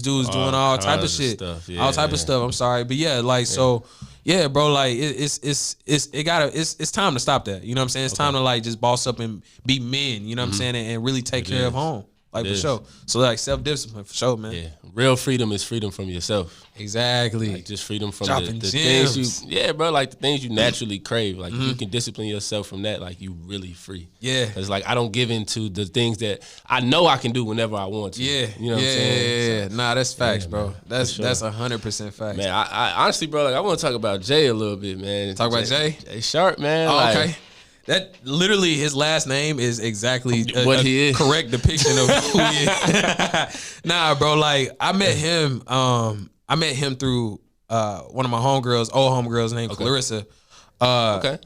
dudes doing all type of shit, all type of stuff. I'm sorry, but like so, bro. Like it's time to stop that. You know what I'm saying? It's time to like just boss up and be men. You know what I'm saying? And really take care of home. Like for sure. So like self-discipline for sure, man. Yeah. Real freedom is freedom from yourself. Exactly. Like just freedom from the things you bro, like the things you naturally crave. Like you can discipline yourself from that, like you really free. Yeah. It's like I don't give into the things that I know I can do whenever I want to. Yeah. You know what I'm saying? Yeah. Nah, that's facts, bro. Man, that's 100% facts. Man, I honestly, bro, like I want to talk about Jay a little bit, man. Talk about Jay? Jay Sharp, man. Oh, okay. That literally his last name is exactly what he is. Correct depiction of who he is. Nah, bro. Like I met him. I met him through one of my old homegirls named Clarissa.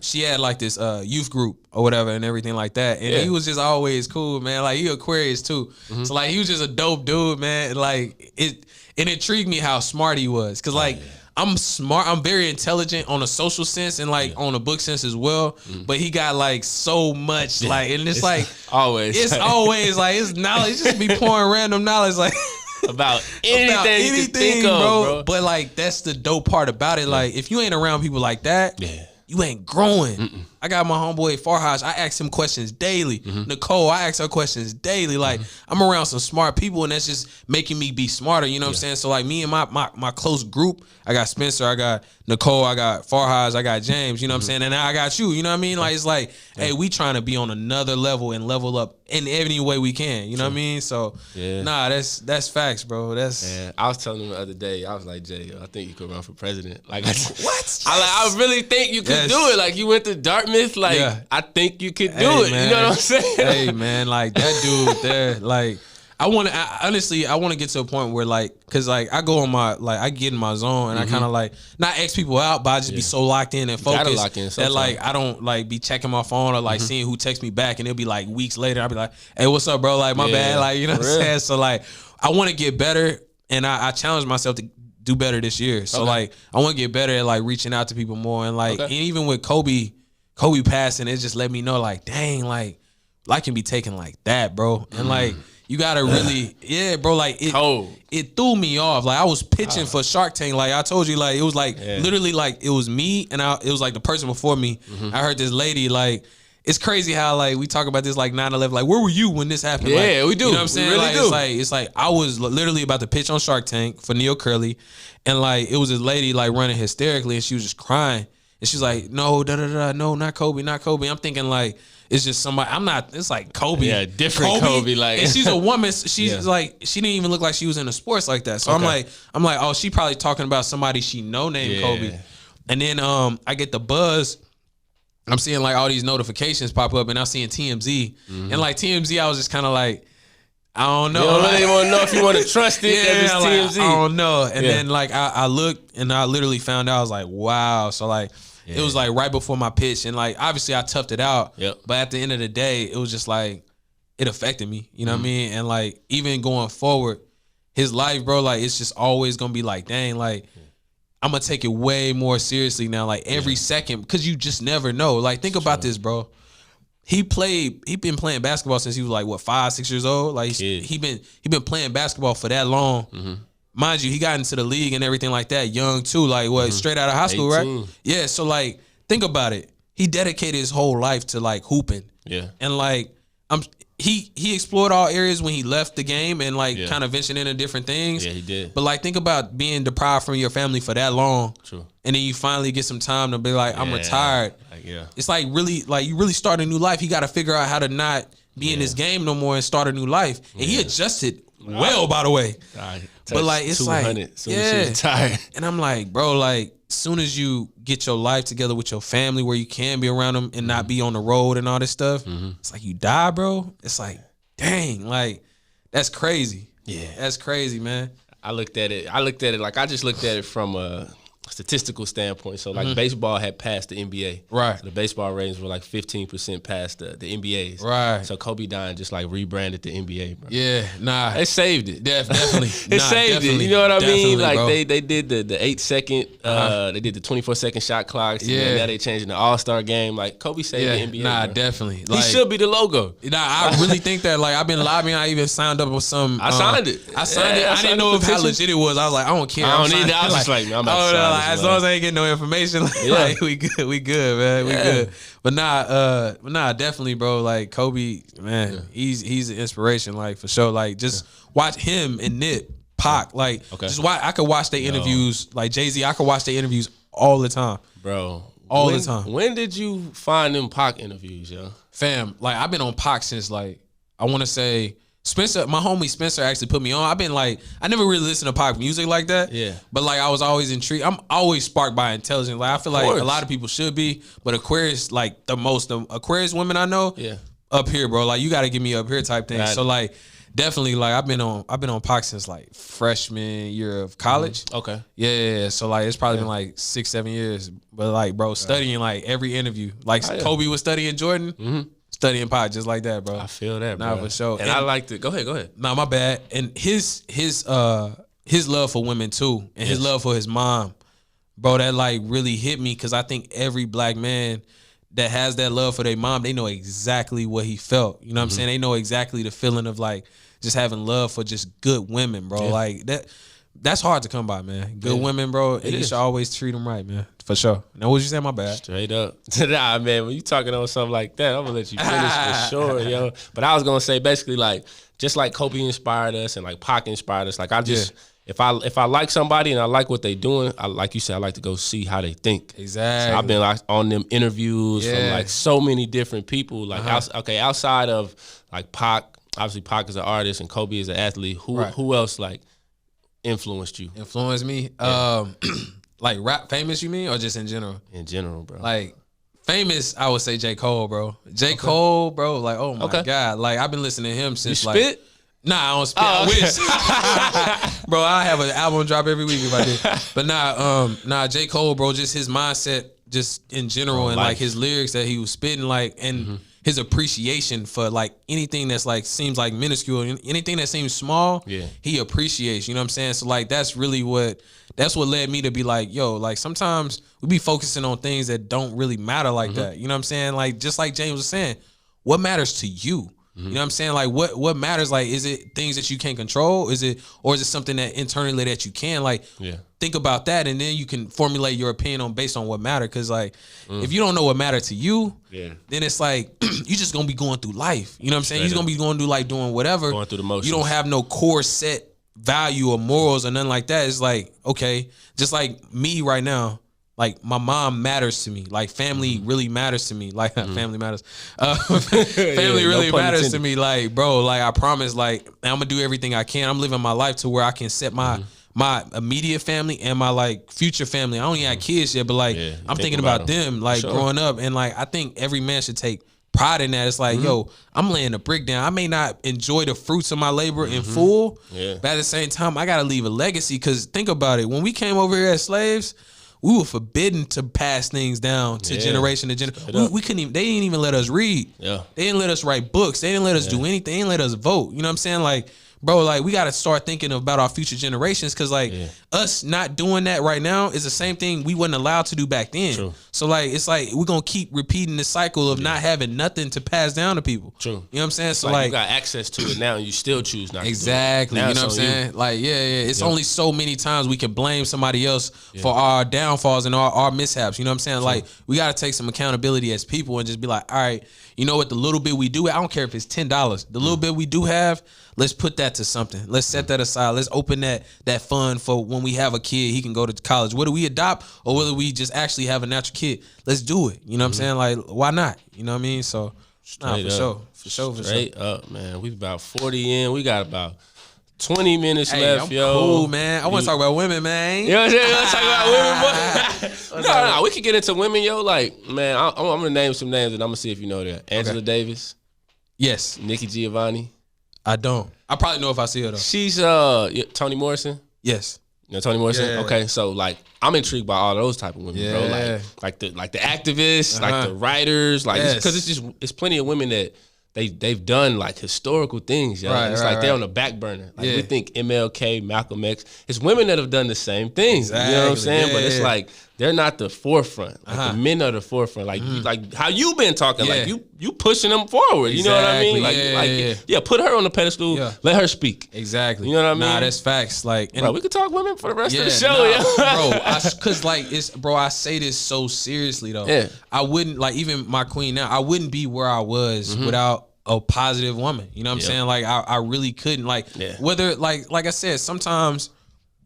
She had like this youth group or whatever and everything like that. And he was just always cool, man. Like he Aquarius too. So like he was just a dope dude, man. And like it intrigued me how smart he was. Cause like I'm smart. I'm very intelligent on a social sense and like on a book sense as well. But he got like so much like, and it's like always, it's always like his knowledge just be pouring random knowledge like about anything you can think of, bro. But like that's the dope part about it. Like if you ain't around people like that, you ain't growing. I got my homeboy Farhaj. I ask him questions daily. Nicole, I ask her questions daily. Like I'm around some smart people, and that's just making me be smarter. You know what I'm saying? So like me and my close group, I got Spencer, I got Nicole, I got Farhaj, I got James. You know what I'm saying? And now I got you. You know what I mean? Like it's like, hey, we trying to be on another level and level up in any way we can. You know what I mean? So nah, that's facts, bro. That's I was telling him the other day. I was like, Jay, I think you could run for president. Like what? I really think you could do it. Like you went to Dartmouth. Like I think you could do it. Man. You know what I'm saying? Hey man, like that dude there, like honestly I want to get to a point where like, cause like I go on my, like I get in my zone and I kind of like not X people out, but I just be so locked in and focused lock in that like I don't like be checking my phone or like seeing who texts me back, and it'll be like weeks later I'll be like, hey, what's up, bro? Like my bad, like you know what I'm saying. So like I want to get better, and I challenge myself to do better this year. So like I want to get better at like reaching out to people more, and like and even with Kobe passing, it just let me know like, dang, like life can be taken like that, bro. And like you gotta really, bro, like it threw me off. Like I was pitching for Shark Tank. Like I told you, like it was like literally like it was me and it was like the person before me. I heard this lady, like it's crazy how like we talk about this like 9/11. Like where were you when this happened? Yeah, like, we do. You know what I'm saying? We really like, do. It's like I was literally about to pitch on Shark Tank for Neil Curley, and like it was this lady like running hysterically, and she was just crying, and she's like, no, no, not Kobe, not Kobe. I'm thinking like, it's just somebody. I'm not. It's like Kobe. Yeah, different Kobe. Like, and she's a woman. She's like, she didn't even look like she was into sports like that. So I'm like, oh, she probably talking about somebody she know named Kobe. And then I get the buzz. I'm seeing like all these notifications pop up, and I'm seeing TMZ. And like TMZ, I was just kind of like, I don't know. You don't really want to know if you want to trust it. It's TMZ. I don't know. And then like I looked, and I literally found out. I was like, wow. So like. It was like right before my pitch, and like obviously I toughed it out. But at the end of the day, it was just like it affected me. You know what I mean? And like even going forward, his life, bro, like it's just always gonna be like, dang, like I'm gonna take it way more seriously now. Like every second, because you just never know. Like think about this, bro. He been playing basketball since he was like what 5, 6 years old. Like he been playing basketball for that long. Mind you, he got into the league and everything like that young too, like what, straight out of high school, 18. Right? Yeah, so like think about it. He dedicated his whole life to like hooping. Yeah. And like he explored all areas when he left the game and like kind of ventured into different things. Yeah, he did. But like think about being deprived from your family for that long. True. And then you finally get some time to be like, I'm retired. Like, it's like really like you really start a new life. You got to figure out how to not be in this game no more and start a new life. And he adjusted well, by the way. But like it's like and I'm like, bro, like soon as you get your life together with your family where you can be around them and not be on the road and all this stuff, it's like you die, bro. It's like, dang, like that's crazy. Yeah, that's crazy, man. I looked at it like I just looked at it from a statistical standpoint. So like baseball had passed the NBA. Right. So the baseball ratings were like 15% past the NBA's. Right. So Kobe dying just like rebranded the NBA, bro. Yeah, nah. It saved it. Definitely. It saved it. You know what I mean? Like they did the 8-second, they did the 24-second shot clocks. Yeah. And now they changing the All-Star game. Like Kobe saved the NBA. Nah, bro. Definitely. Like, he should be the logo. Nah, I really think that. Like I've been lobbying. I even signed up with some. I signed it. I didn't know how legit it was. I was like, I don't care. I don't need that. I was just like, I'm about to sign as long as I ain't getting no information, like we good, man, we good. But nah, definitely, bro. Like Kobe, man, he's an inspiration, like for sure. Like just watch him and Nip, Pac, like just watch. I could watch their interviews, like Jay-Z. I could watch their interviews all the time, bro. All the time. When did you find them Pac interviews, yo? Fam, like I've been on Pac since like I want to say. Spencer, my homie Spencer actually put me on. I've been like, I never really listened to Pac music like that. Yeah. But like I was always intrigued. I'm always sparked by intelligence. Like I feel like a lot of people should be, but Aquarius, like the Aquarius women I know, up here, bro. Like you got to get me up here type thing. So like definitely like I've been on Pac since like freshman year of college. Okay. Yeah. So like it's probably been like 6-7 years. But like bro, studying like every interview. Like Kobe was studying Jordan. Studying Pac just like that, bro. I feel that, bro. Nah, for sure. And I like to go ahead. Nah, my bad. And his love for women too, and his love for his mom, bro, that like really hit me because I think every black man that has that love for their mom, they know exactly what he felt. You know what I'm saying? They know exactly the feeling of like just having love for just good women, bro. Like that. that's hard to come by, man. Good women, bro. And you should always treat them right, man. For sure. Now, what you say? My bad. Straight up. Nah, man, when you talking on something like that, I'm gonna let you finish for sure, yo. But I was gonna say basically like just like Kobe inspired us and like Pac inspired us. Like I just if I like somebody and I like what they doing, I like you said, I like to go see how they think. Exactly. So I've been like on them interviews from like so many different people. Like outside of like Pac, obviously Pac is an artist and Kobe is an athlete. Who else like influenced you? Influenced me? Like rap famous, you mean, or just in general? In general, bro. Like famous, I would say J. Cole, bro. J. Cole, bro. Like, oh my God. Like I've been listening to him since you spit? Nah, I don't spit. I wish. Bro, I have an album drop every week if I did. But nah, J. Cole, bro, just his mindset, just in general, and like his lyrics that he was spitting, like, and his appreciation for like anything that's like seems like minuscule, anything that seems small, he appreciates. You know what I'm saying? So like that's what led me to be like, yo, like sometimes we be focusing on things that don't really matter like that. You know what I'm saying? Like just like James was saying, what matters to you? You know what I'm saying? Like what matters? Like, is it things that you can't control? Is it something that internally that you can? Like, think about that, and then you can formulate your opinion based on what matters. Because like, if you don't know what matters to you, then it's like you just gonna be going through life. You know what I'm saying? You're gonna be going through like doing whatever. Going through the motions. You don't have no core set value or morals or nothing like that. It's like, okay, just like me right now. Like my mom matters to me. Like family really matters to me. Like family matters. Family really matters to me. Like bro, like I promise. Like I'm gonna do everything I can. I'm living my life to where I can set my immediate family and my like future family. I don't even have kids yet, but like I'm thinking about them. Like growing up, and like I think every man should take pride in that. It's like, yo, I'm laying a brick down. I may not enjoy the fruits of my labor in full, but at the same time, I gotta leave a legacy. Because think about it. When we came over here as slaves, we were forbidden to pass things down to generation to generation. We couldn't even, they didn't even let us read. They didn't let us write books. They didn't let us do anything. They didn't let us vote. You know what I'm saying? Like, bro, like we got to start thinking about our future generations. Cause like us not doing that right now is the same thing we wasn't allowed to do back then. True. So like, it's like, we're going to keep repeating the cycle of not having nothing to pass down to people. True. You know what I'm saying? So like you got access to it now and you still choose not to do it. You know what I'm saying? Like, it's only so many times we can blame somebody else for our downfalls and our mishaps. You know what I'm saying? True. Like we got to take some accountability as people and just be like, all right, you know what? The little bit we do, I don't care if it's $10. The little bit we do have, let's put that to something. Let's set that aside. Let's open that fund for when we have a kid, he can go to college. Whether we adopt or whether we just actually have a natural kid, let's do it. You know what I'm saying? Like, why not? You know what I mean? So, for sure. Straight up, man. We about 40 in. We got about 20 minutes left, I'm yo. Cool, man. I want to talk about women, man. You know what I'm saying? Let's talk about women, boy. No, we can get into women, yo. Like, man, I'm going to name some names and I'm going to see if you know that. Angela Davis. Yes. Nikki Giovanni. I don't. I probably know if I see her, though. She's Toni Morrison. Yes. You know Toni Morrison? Yeah. Okay, so like I'm intrigued by all those type of women, bro. Like the activists, like the writers, like because it's plenty of women that they've done like historical things, yo. It's like they're on the back burner. Like we think MLK, Malcolm X. It's women that have done the same things. Exactly. You know what I'm saying? But it's like they're not the forefront. Like the men are the forefront. Like like how you been talking. Like you pushing them forward. You know what I mean? Like put her on the pedestal. Yeah. Let her speak. Exactly. You know what I mean? Nah, that's facts. Like, bro, we could talk women for the rest of the show, bro. Cause like I say this so seriously though. Yeah. I wouldn't like even my queen now. I wouldn't be where I was without a positive woman. You know what I'm saying? Like I really couldn't whether like I said, sometimes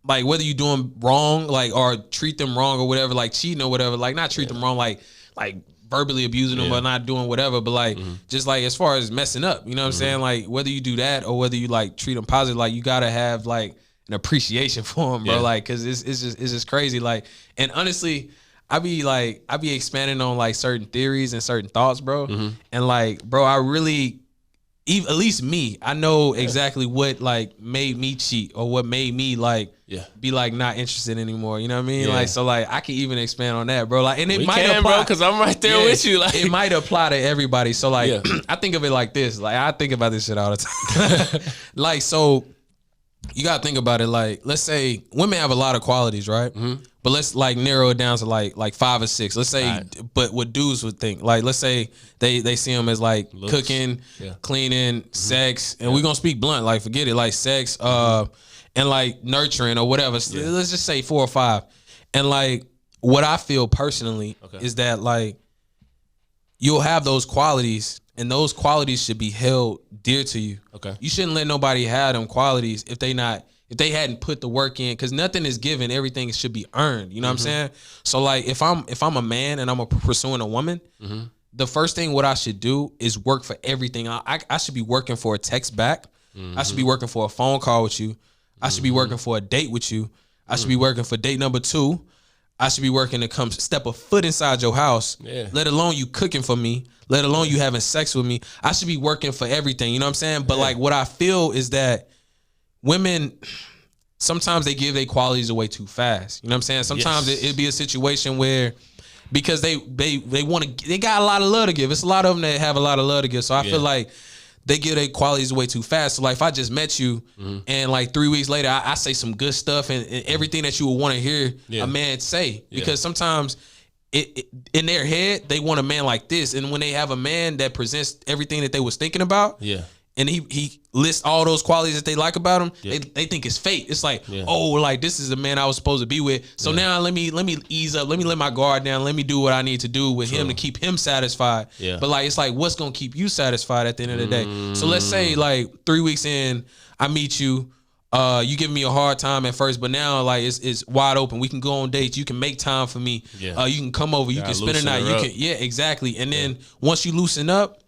like whether you doing wrong, like or treat them wrong or whatever, like cheating or whatever, like not treat them wrong, like verbally abusing them or not doing whatever, but like just like as far as messing up, you know what I'm saying? Like whether you do that or whether you like treat them positive, like you gotta have like an appreciation for them, bro. Like cause it's just crazy. Like, and honestly, I be expanding on like certain theories and certain thoughts, bro. And like, bro, I really, at least me, I know exactly what like made me cheat or what made me like be like not interested anymore. You know what I mean? Like, so like I can even expand on that, bro. Like, and it might apply, bro, because I'm right there with you. Like, it might apply to everybody. So like, I think of it like this. Like, I think about this shit all the time. Like, so you gotta think about it. Like, let's say women have a lot of qualities, right? But let's like narrow it down to like 5 or 6. Let's say, but what dudes would think, like, let's say they see them as like cooking, cleaning, sex, and we're gonna speak blunt, like forget it, like sex, and like nurturing or whatever. Let's just say 4 or 5. And like what I feel personally is that like you'll have those qualities, and those qualities should be held dear to you. Okay. You shouldn't let nobody have them qualities if they hadn't put the work in, because nothing is given, everything should be earned. You know what I'm saying? So like if I'm a man and I'm pursuing a woman, the first thing what I should do is work for everything. I should be working for a text back. I should be working for a phone call with you. I should be working for a date with you. I should be working for date number 2. I should be working to come step a foot inside your house, let alone you cooking for me, let alone you having sex with me. I should be working for everything, you know what I'm saying? But like what I feel is that women, sometimes they give their qualities away too fast. You know what I'm saying? Sometimes it'd be a situation where, because they got a lot of love to give. It's a lot of them that have a lot of love to give. So I feel like they give their qualities away too fast. So like if I just met you and like 3 weeks later I say some good stuff and everything that you would want to hear a man say, because sometimes it in their head they want a man like this, and when they have a man that presents everything that they was thinking about, and he lists all those qualities that they like about him, they think it's fate. It's like, oh, like this is the man I was supposed to be with. So now let me ease up. Let me let my guard down. Let me do what I need to do with him to keep him satisfied. But like, it's like, what's gonna keep you satisfied at the end of the day? So let's say like 3 weeks in, I meet you. You give me a hard time at first, but now like it's wide open. We can go on dates. You can make time for me. You can come over. You can spend a night. You can, exactly. And then once you loosen up,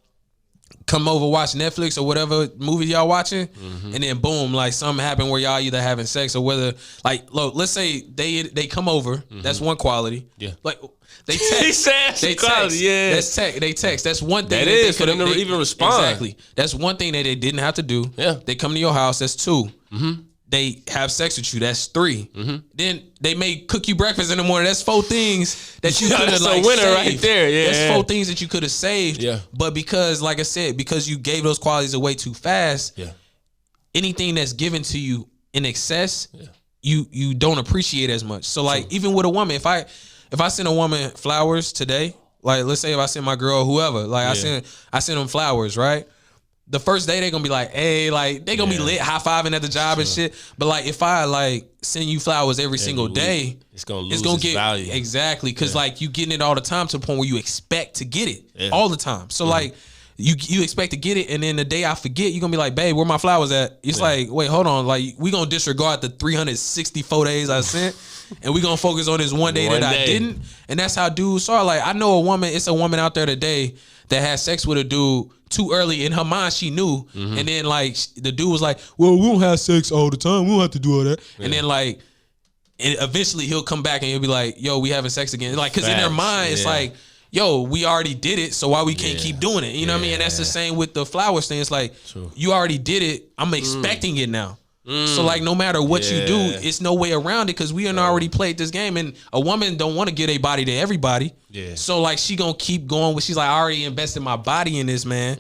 come over, watch Netflix or whatever movie y'all watching, and then boom, like something happened where y'all either having sex or whether, like, look, let's say they come over. That's one quality. Like they text. They text. That's text. They text. That's one thing. That is for them to even respond. Exactly. That's one thing that they didn't have to do. They come to your house. That's 2. They have sex with you. That's 3. Then they may cook you breakfast in the morning. That's 4 things that you could have like a winner saved. right there. That's 4 things that you could have saved. But because, like I said, because you gave those qualities away too fast, anything that's given to you in excess, you don't appreciate as much. So like even with a woman, if I send a woman flowers today, like let's say if I send my girl whoever, like I send them flowers, right? The first day they gonna be like, hey, like they gonna be lit, high fiving at the job and shit. But like if I like send you flowers every single day, it's gonna lose its value. Exactly, because like you getting it all the time to the point where you expect to get it all the time. So like you expect to get it, and then the day I forget, you're gonna be like, babe, where my flowers at? It's like, wait, hold on, like we gonna disregard the 364 days I sent. And we gonna focus on this one day that I didn't. And that's how dudes are. Like I know it's a woman out there today that had sex with a dude too early. In her mind, she knew. And then like the dude was like, well, we don't have sex all the time. We don't have to do all that. And then like, and eventually he'll come back and he'll be like, yo, we having sex again. Like, cause in their mind, it's like, yo, we already did it, so why we can't keep doing it? You know what I mean? And that's the same with the flowers thing. It's like, you already did it. I'm expecting it now. So like no matter what you do, it's no way around it, because we done already played this game, and a woman don't want to give a body to everybody. So like she gonna keep going. She's like, I already invested my body in this man.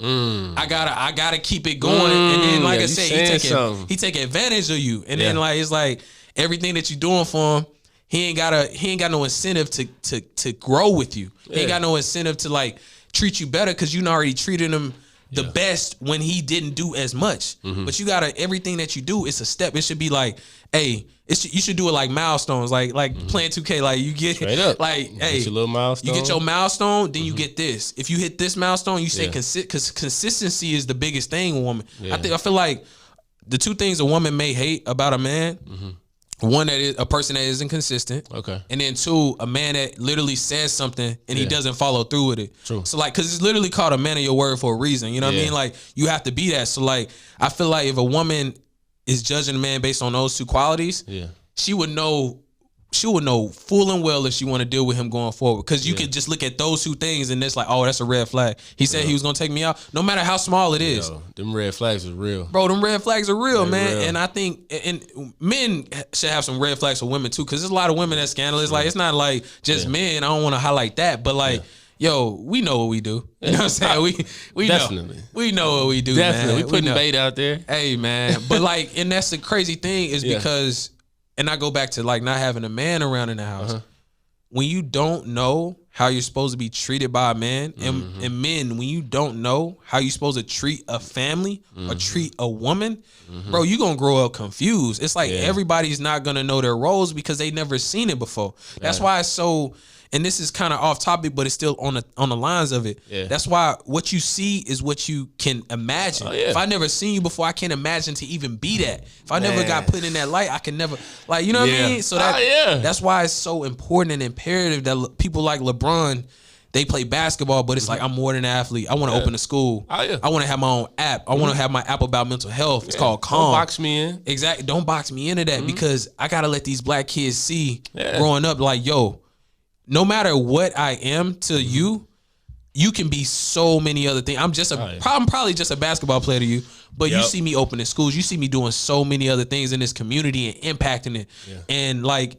I gotta keep it going. And then like I said, he take advantage of you. And then like it's like everything that you doing for him, he ain't got no incentive to grow with you. He ain't got no incentive to like treat you better, because you already treated him the best when he didn't do as much. But you gotta, everything that you do, it's a step. It should be like, hey, you should do it like milestones, like playing 2K. Like you get like, hey, your little milestone. You get your milestone, then you get this. If you hit this milestone, you say because consistency is the biggest thing, a woman. I feel like the 2 things a woman may hate about a man. One, that is a person that isn't consistent. And then 2, a man that literally says something and he doesn't follow through with it. So like, cause it's literally called a man of your word for a reason. You know what I mean? Like you have to be that. So like, I feel like if a woman is judging a man based on those 2 qualities, she would know full and well if she want to deal with him going forward. Because you could just look at those 2 things and it's like, oh, that's a red flag. He said he was gonna take me out, no matter how small it is. Them red flags are real, bro. Them red flags are real, man. Real. And I think and men should have some red flags for women too, because there's a lot of women that's scandalous. Like it's not like just men. I don't want to highlight that, but like. Yo, we know what we do. You know what I'm saying? We definitely know. We know what we do. Definitely, man. we putting bait out there. Hey, man, but like, and that's the crazy thing is because, and I go back to like not having a man around in the house. When you don't know how you're supposed to be treated by a man. And men, when you don't know how you're supposed to treat a family or treat a woman, bro, you're going to grow up confused. It's like everybody's not going to know their roles because they never seen it before. That's why it's so, and this is kind of off topic, but it's still on the lines of it. Yeah. That's why what you see is what you can imagine. If I never seen you before, I can't imagine to even be that. If I never got put in that light, I can never, like, you know what I mean? So that's why it's so important and imperative that people like LeBron, they play basketball, but it's like, I'm more than an athlete. I want to open a school. I want to have my own app. I want to have my app about mental health. It's called Calm. Don't box me in. Exactly. Don't box me into that because I got to let these black kids see growing up, like, yo, no matter what I am to you, you can be so many other things. I'm probably just a basketball player to you, but you see me opening schools. You see me doing so many other things in this community and impacting it. Yeah. And like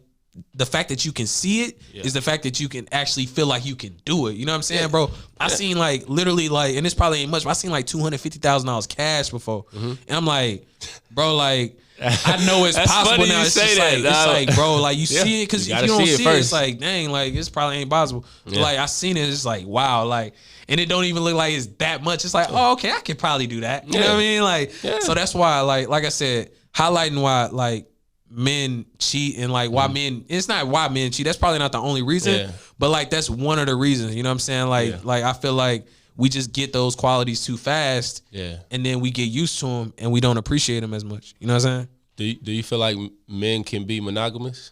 the fact that you can see it is the fact that you can actually feel like you can do it. You know what I'm saying, bro? I seen like literally like, and this probably ain't much, but I seen like $250,000 cash before. And I'm like, bro, like, I know it's possible now. It's just like, it's like, bro, like you see it because if you don't see it, it's like, dang, like this probably ain't possible. But like I seen it, it's like, wow, like, and it don't even look like it's that much. It's like, oh, okay, I could probably do that. You know what I mean? Like, so that's why, like I said, highlighting why like men cheat and like why men. It's not why men cheat. That's probably not the only reason, but like that's one of the reasons. You know what I'm saying? Like I feel like we just get those qualities too fast, and then we get used to them and we don't appreciate them as much. You know what I'm saying? Do you feel like men can be monogamous?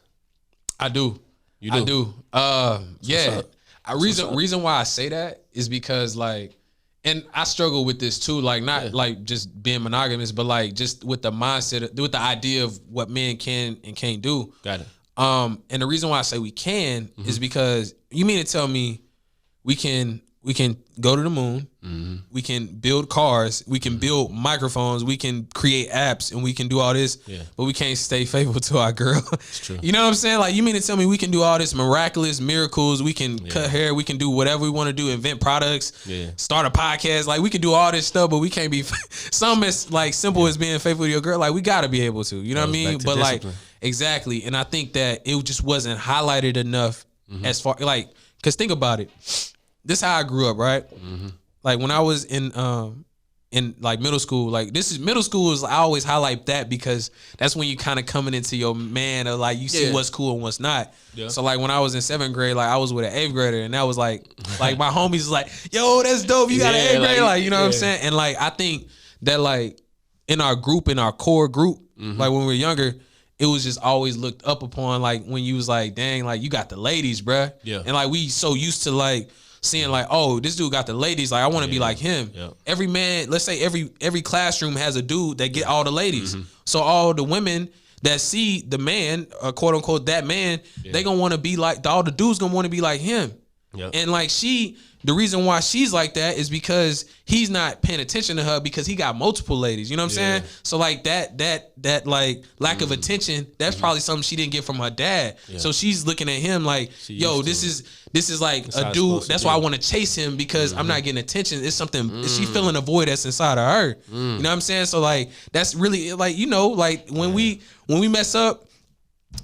I do. You do? I do. Yeah. Reason why I say that is because like, and I struggle with this too, like not like just being monogamous, but like just with the mindset, with the idea of what men can and can't do. Got it. And the reason why I say we can is because you mean to tell me we can go to the moon, we can build cars, we can build microphones, we can create apps, and we can do all this, but we can't stay faithful to our girl. It's true. You know what I'm saying? Like, you mean to tell me we can do all this miraculous miracles, we can cut hair, we can do whatever we want to do, invent products, start a podcast, like we can do all this stuff, but we can't be something as like simple as being faithful to your girl. Like, we got to be able to, you know what I mean? But discipline. Like, exactly. And I think that it just wasn't highlighted enough as far, like, because think about it. This is how I grew up, right? Like when I was in like middle school, like middle school is I always highlight that because that's when you kind of coming into your man or like you see what's cool and what's not. Yeah. So like when I was in 7th grade, like I was with an 8th grader and that was like my homies was like, yo, that's dope. You got an 8th grade, like you know what I'm saying? And like I think that like in our group, in our core group, like when we were younger, it was just always looked up upon. Like when you was like, dang, like you got the ladies, bruh. Yeah. And like we so used to like seeing like, oh, this dude got the ladies. Like I want to be like him. Yeah. Every man, let's say every classroom has a dude that get all the ladies. So all the women that see the man, quote unquote, that man, they gonna want to be like all the dudes gonna want to be like him. Yep. And like the reason why she's like that is because he's not paying attention to her because he got multiple ladies. You know what I'm saying? So like that like lack of attention, that's probably something she didn't get from her dad. Yeah. So she's looking at him like, yo, this is like a dude. That's why I want to chase him because I'm not getting attention. It's something she feeling a void that's inside of her. You know what I'm saying? So like that's really like, you know, like when we mess up.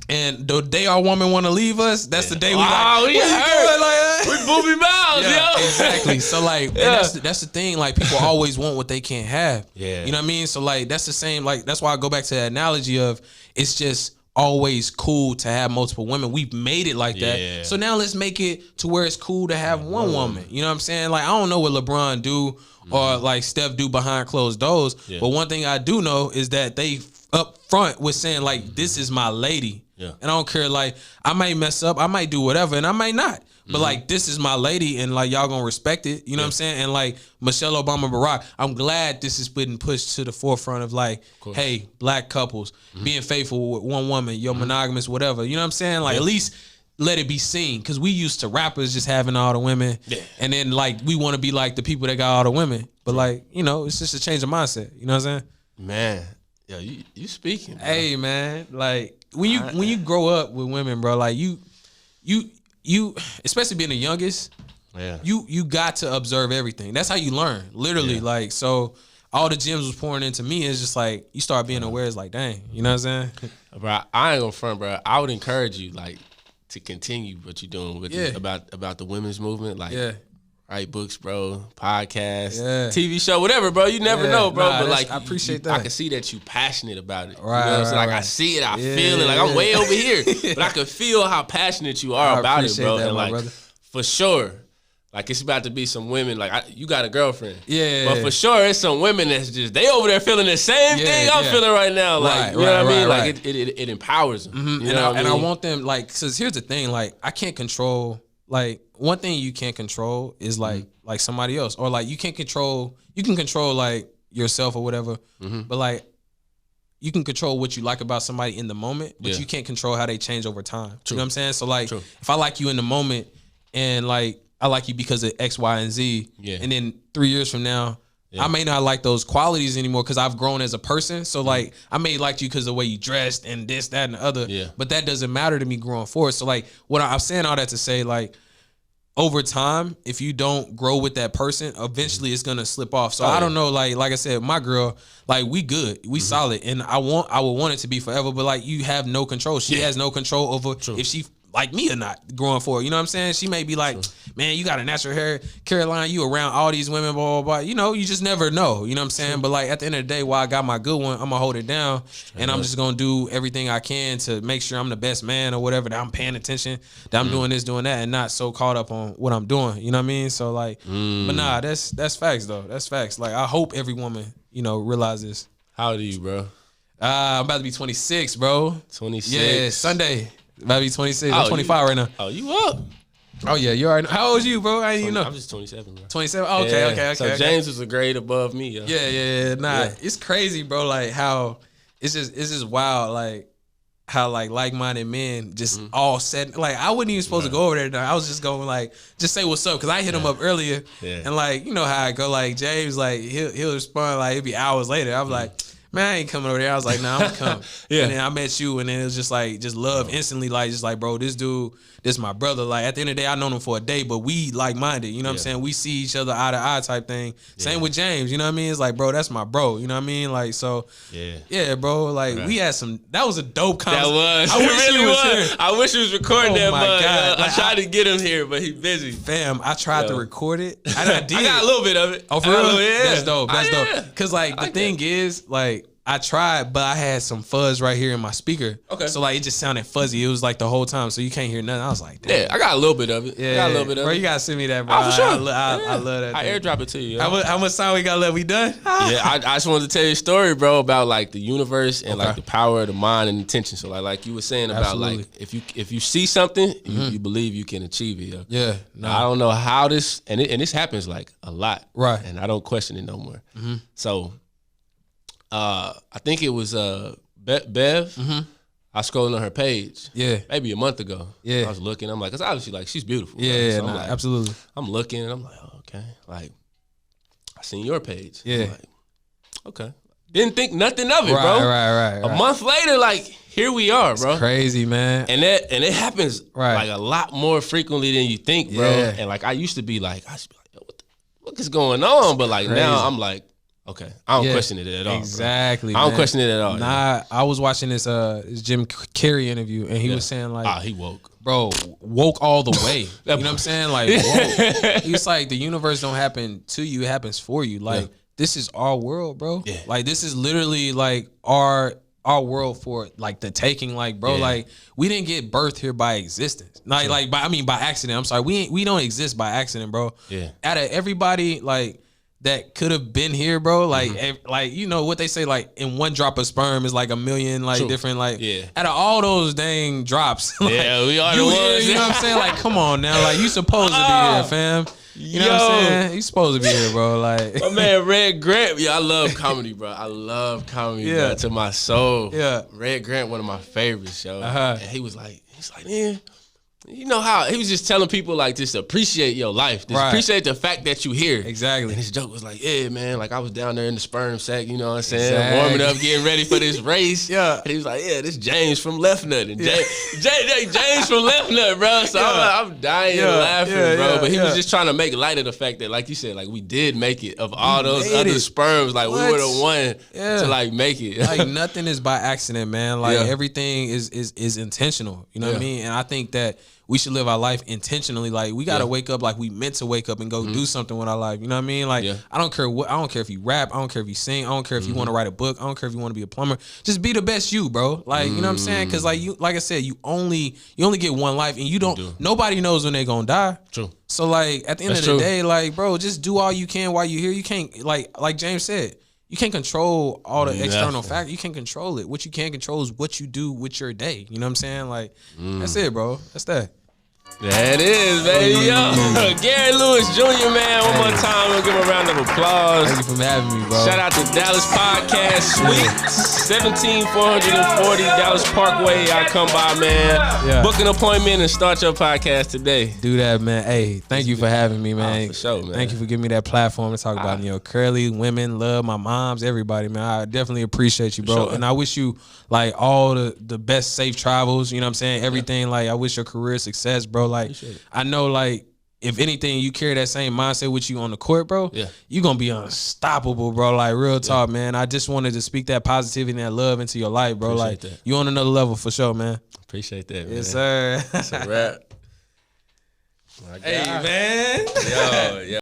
And the day our woman want to leave us, that's the day we like, we hurt. We booby mouths, yo. Exactly. So like, that's the thing. Like people always want what they can't have. Yeah. You know what I mean? So like, that's the same. Like that's why I go back to that analogy of it's just always cool to have multiple women. We've made it like that. So now let's make it to where it's cool to have one woman. You know what I'm saying? Like I don't know what LeBron do or like Steph do behind closed doors. But one thing I do know is that they up front was saying like, this is my lady. And I don't care, like I might mess up, I might do whatever, and I might not. But like this is my lady, and like y'all gonna respect it. You know what I'm saying? And like Michelle Obama, Barack, I'm glad this is being pushed to the forefront of like, hey, black couples being faithful with one woman, you're monogamous, whatever. You know what I'm saying? Like at least let it be seen, because we used to rappers just having all the women, and then like we want to be like the people that got all the women. But like, you know, it's just a change of mindset. You know what I'm saying? Man, yeah, you speaking. Bro. Hey man, like. When you grow up with women, bro, like you, especially being the youngest, you got to observe everything. That's how you learn, literally. Like so, all the gems was pouring into me. It's just like you start being aware. It's like, dang, you know what I'm saying? Bro, I ain't gonna front, bro. I would encourage you, like, to continue what you're doing with Yeah. about the women's movement. Like, Yeah. write books, bro, podcast, Yeah. TV show, whatever, bro. You never Yeah. know, bro. Nah, but like, I appreciate I that. can see that you passionate about it. Right, You know what I'm saying? right, Like, I right. see it, I Yeah, feel it. Like, I'm way yeah. over here, but I can feel how passionate you are I about it, appreciate bro. that, And my like, brother. for sure. Like, it's about to be some women, like, you got a girlfriend. Yeah. But for sure, it's some women that's just, they over there feeling the same Yeah, thing I'm yeah. feeling right now. Like, Right, you know what I right, mean? right, Like, it empowers them. You and know what I I mean? want them, like, because here's the thing, like, I can't control, like, one thing you can't control is like somebody else, or like you can control like yourself or whatever, but like you can control what you like about somebody in the moment, but Yeah. you can't control how they change over time. You know what I'm saying? So like, True. if I like you in the moment and like I like you because of X, Y, and Z, Yeah. and then 3 years from now, I may not like those qualities anymore because I've grown as a person. So like I may like you because of the way you dressed and this, that, and the other. Yeah. But that doesn't matter to me growing forward. So like what I'm saying all that to say, like, over time, if you don't grow with that person, eventually it's gonna slip off. So I don't know, like I said, my girl, like we good, we solid, and I would want it to be forever. But like you have no control. She has no control over if she like me or not growing forward. You know what I'm saying? She may be like, man, you got a natural hair, Caroline, you around all these women, blah, blah, blah. You know, you just never know. You know what I'm saying? But like at the end of the day, while I got my good one, I'm gonna hold it down, and I'm just gonna do everything I can to make sure I'm the best man or whatever, that I'm paying attention, that I'm doing this, doing that, and not so caught up on what I'm doing. You know what I mean? So like, but nah, that's facts though. That's facts. Like I hope every woman, you know, realizes. How old are you, bro? I'm about to be 26, bro. 26. Yeah, Sunday. About to be 26. Oh, I'm 25 right now. Oh, you up? Oh yeah, you already know. How old is you, bro? I didn't even know. I'm just 27, bro. 27. Oh, okay, Yeah. okay. So James was a grade above me, yo. Yeah. Nah, Yeah. it's crazy, bro. Like how it's just wild. Like how like-minded men just all said. Like I wasn't even supposed to go over there. I was just going like just say what's up because I hit him up earlier. Yeah. And like you know how I go. Like James, like he'll respond like it'll be hours later. I was like. Man, I ain't coming over there. I was like, nah, I'm gonna come. Yeah. And then I met you, and then it was just love instantly. Like, just like, bro, this dude, this my brother. Like, at the end of the day, I known him for a day, but we like-minded. You know what I'm saying? We see each other eye to eye type thing. Same with James. You know what I mean? It's like, bro, that's my bro. You know what I mean? Like, so, yeah, bro. Like, we had some. That was a dope That conversation. was. I It wish really he was was. here. I wish he was recording Oh that my mug. God. I Like, tried to get him here, but he busy. Fam, I tried to record it. And I did. I got a little bit of it. Oh, for I got real? a little- yeah. That's dope. That's Oh, dope. yeah. Cause like the like thing is, like I tried, but I had some fuzz right here in my speaker. Okay. So like it just sounded fuzzy. It was like the whole time, so you can't hear nothing. I was like, damn. Yeah, I got a little bit of it. Yeah, I got a little bit of bro, it. you gotta send me that, bro. Oh, for sure. I Yeah. love that. I thing. airdrop it to you. Yo. How much time we got left? We done? Yeah, I just wanted to tell you a story, bro, about like the universe and like Okay. the power of the mind and intention. So like you were saying about Absolutely. like if you see something, you believe you can achieve it. Yo. Yeah. Now, I don't know how this and this happens like a lot, Right. And I don't question it no more. So, I think it was Bev. I was scrolling on her page, Yeah. maybe a month ago. Yeah. I was looking. I'm like, cause obviously like she's beautiful. Yeah. right? Yeah. So Nah, I'm like, absolutely. I'm looking and I'm like, oh, okay, like I seen your page. Yeah. I'm like, okay. Didn't think nothing of it, Right. bro. Right. A month later, like here we are, bro. Crazy, man. And it happens Right. like a lot more frequently than you think, bro. Yeah. And like I used to be like, yo, what is going on? But like Crazy. now I'm like, okay, I don't Yeah. question it at all. bro. Exactly. I don't man. question it at all. Nah, I was watching this Jim Carrey interview, and he was saying like, He woke. bro, woke all the way. You know what I'm saying? Like, woke. It's like the universe don't happen to you; it happens for you. Like, this is our world, bro. Yeah. Like, this is literally like our world for like the taking. Like, bro, Yeah. like we didn't get birthed here by existence. Like, by accident. I'm sorry, we don't exist by accident, bro. Yeah. Out of everybody, like, that could have been here, bro. Like, like you know what they say, like in one drop of sperm is like a million, like True. different, like Yeah. out of all those dang drops, like, Yeah, we are you the here, ones. you know what I'm saying? Like, come on now, like you supposed to be here, fam. You know what I'm Yo. saying? You supposed to be here, bro. Like, My man, Red Grant. Yeah, I love comedy, bro. I love comedy, Yeah. bro, to my soul. Yeah. Red Grant, one of my favorites, yo. Uh-huh. And he's like, man, You know how he was just telling people like just appreciate your life, just appreciate the fact that you here. Exactly. And his joke was like, yeah, man, like I was down there in the sperm sack, you know what I'm saying, warming up, getting ready for this race. Yeah. And he was like, yeah, this James from Left Nut, and James from Left Nut, bro. So I'm dying laughing, bro. But he was just trying to make light of the fact that, like you said, like we did make it. Of all those other sperms, like we would have won to like make it. Like nothing is by accident, man. Like everything is intentional. You know what I mean? And I think that we should live our life intentionally. Like we gotta wake up like we meant to wake up and go do something with our life. You know what I mean? Like I don't care if you rap, I don't care if you sing, I don't care if you want to write a book, I don't care if you want to be a plumber. Just be the best you, bro. Like you know what I'm saying? Because like I said, you only get one life, and you don't. Nobody knows when they gonna die. True. So like at the end of the day, like bro, just do all you can while you're here. You can't like James said. You can't control all the external factors. You can't control it. What you can control is what you do with your day. You know what I'm saying? Like that's it, bro. That's that. That is, baby. Yo, Gary Lewis Jr., man. One more time, we'll give him a round of applause. Thank you for having me, bro. Shout out to Dallas Podcast Suite, 17440 Dallas Parkway. Y'all come by, man. Yeah. Book an appointment and start your podcast today. Do that, man. Hey, thank you for having me, man. For sure, man. Thank you for giving me that platform to talk about, curly women, love, my moms, everybody, man. I definitely appreciate you, bro. Sure. And I wish you, like, all the best safe travels, you know what I'm saying? Everything, like, I wish your career success, bro. Like, I know, like, if anything, you carry that same mindset with you on the court, bro. Yeah, you gonna be unstoppable, bro. Like real talk, man. I just wanted to speak that positivity and that love into your life, bro. Appreciate like that. You on another level for sure, man. Appreciate that, man. Yes, sir. That's a wrap. Hey, man. Yo.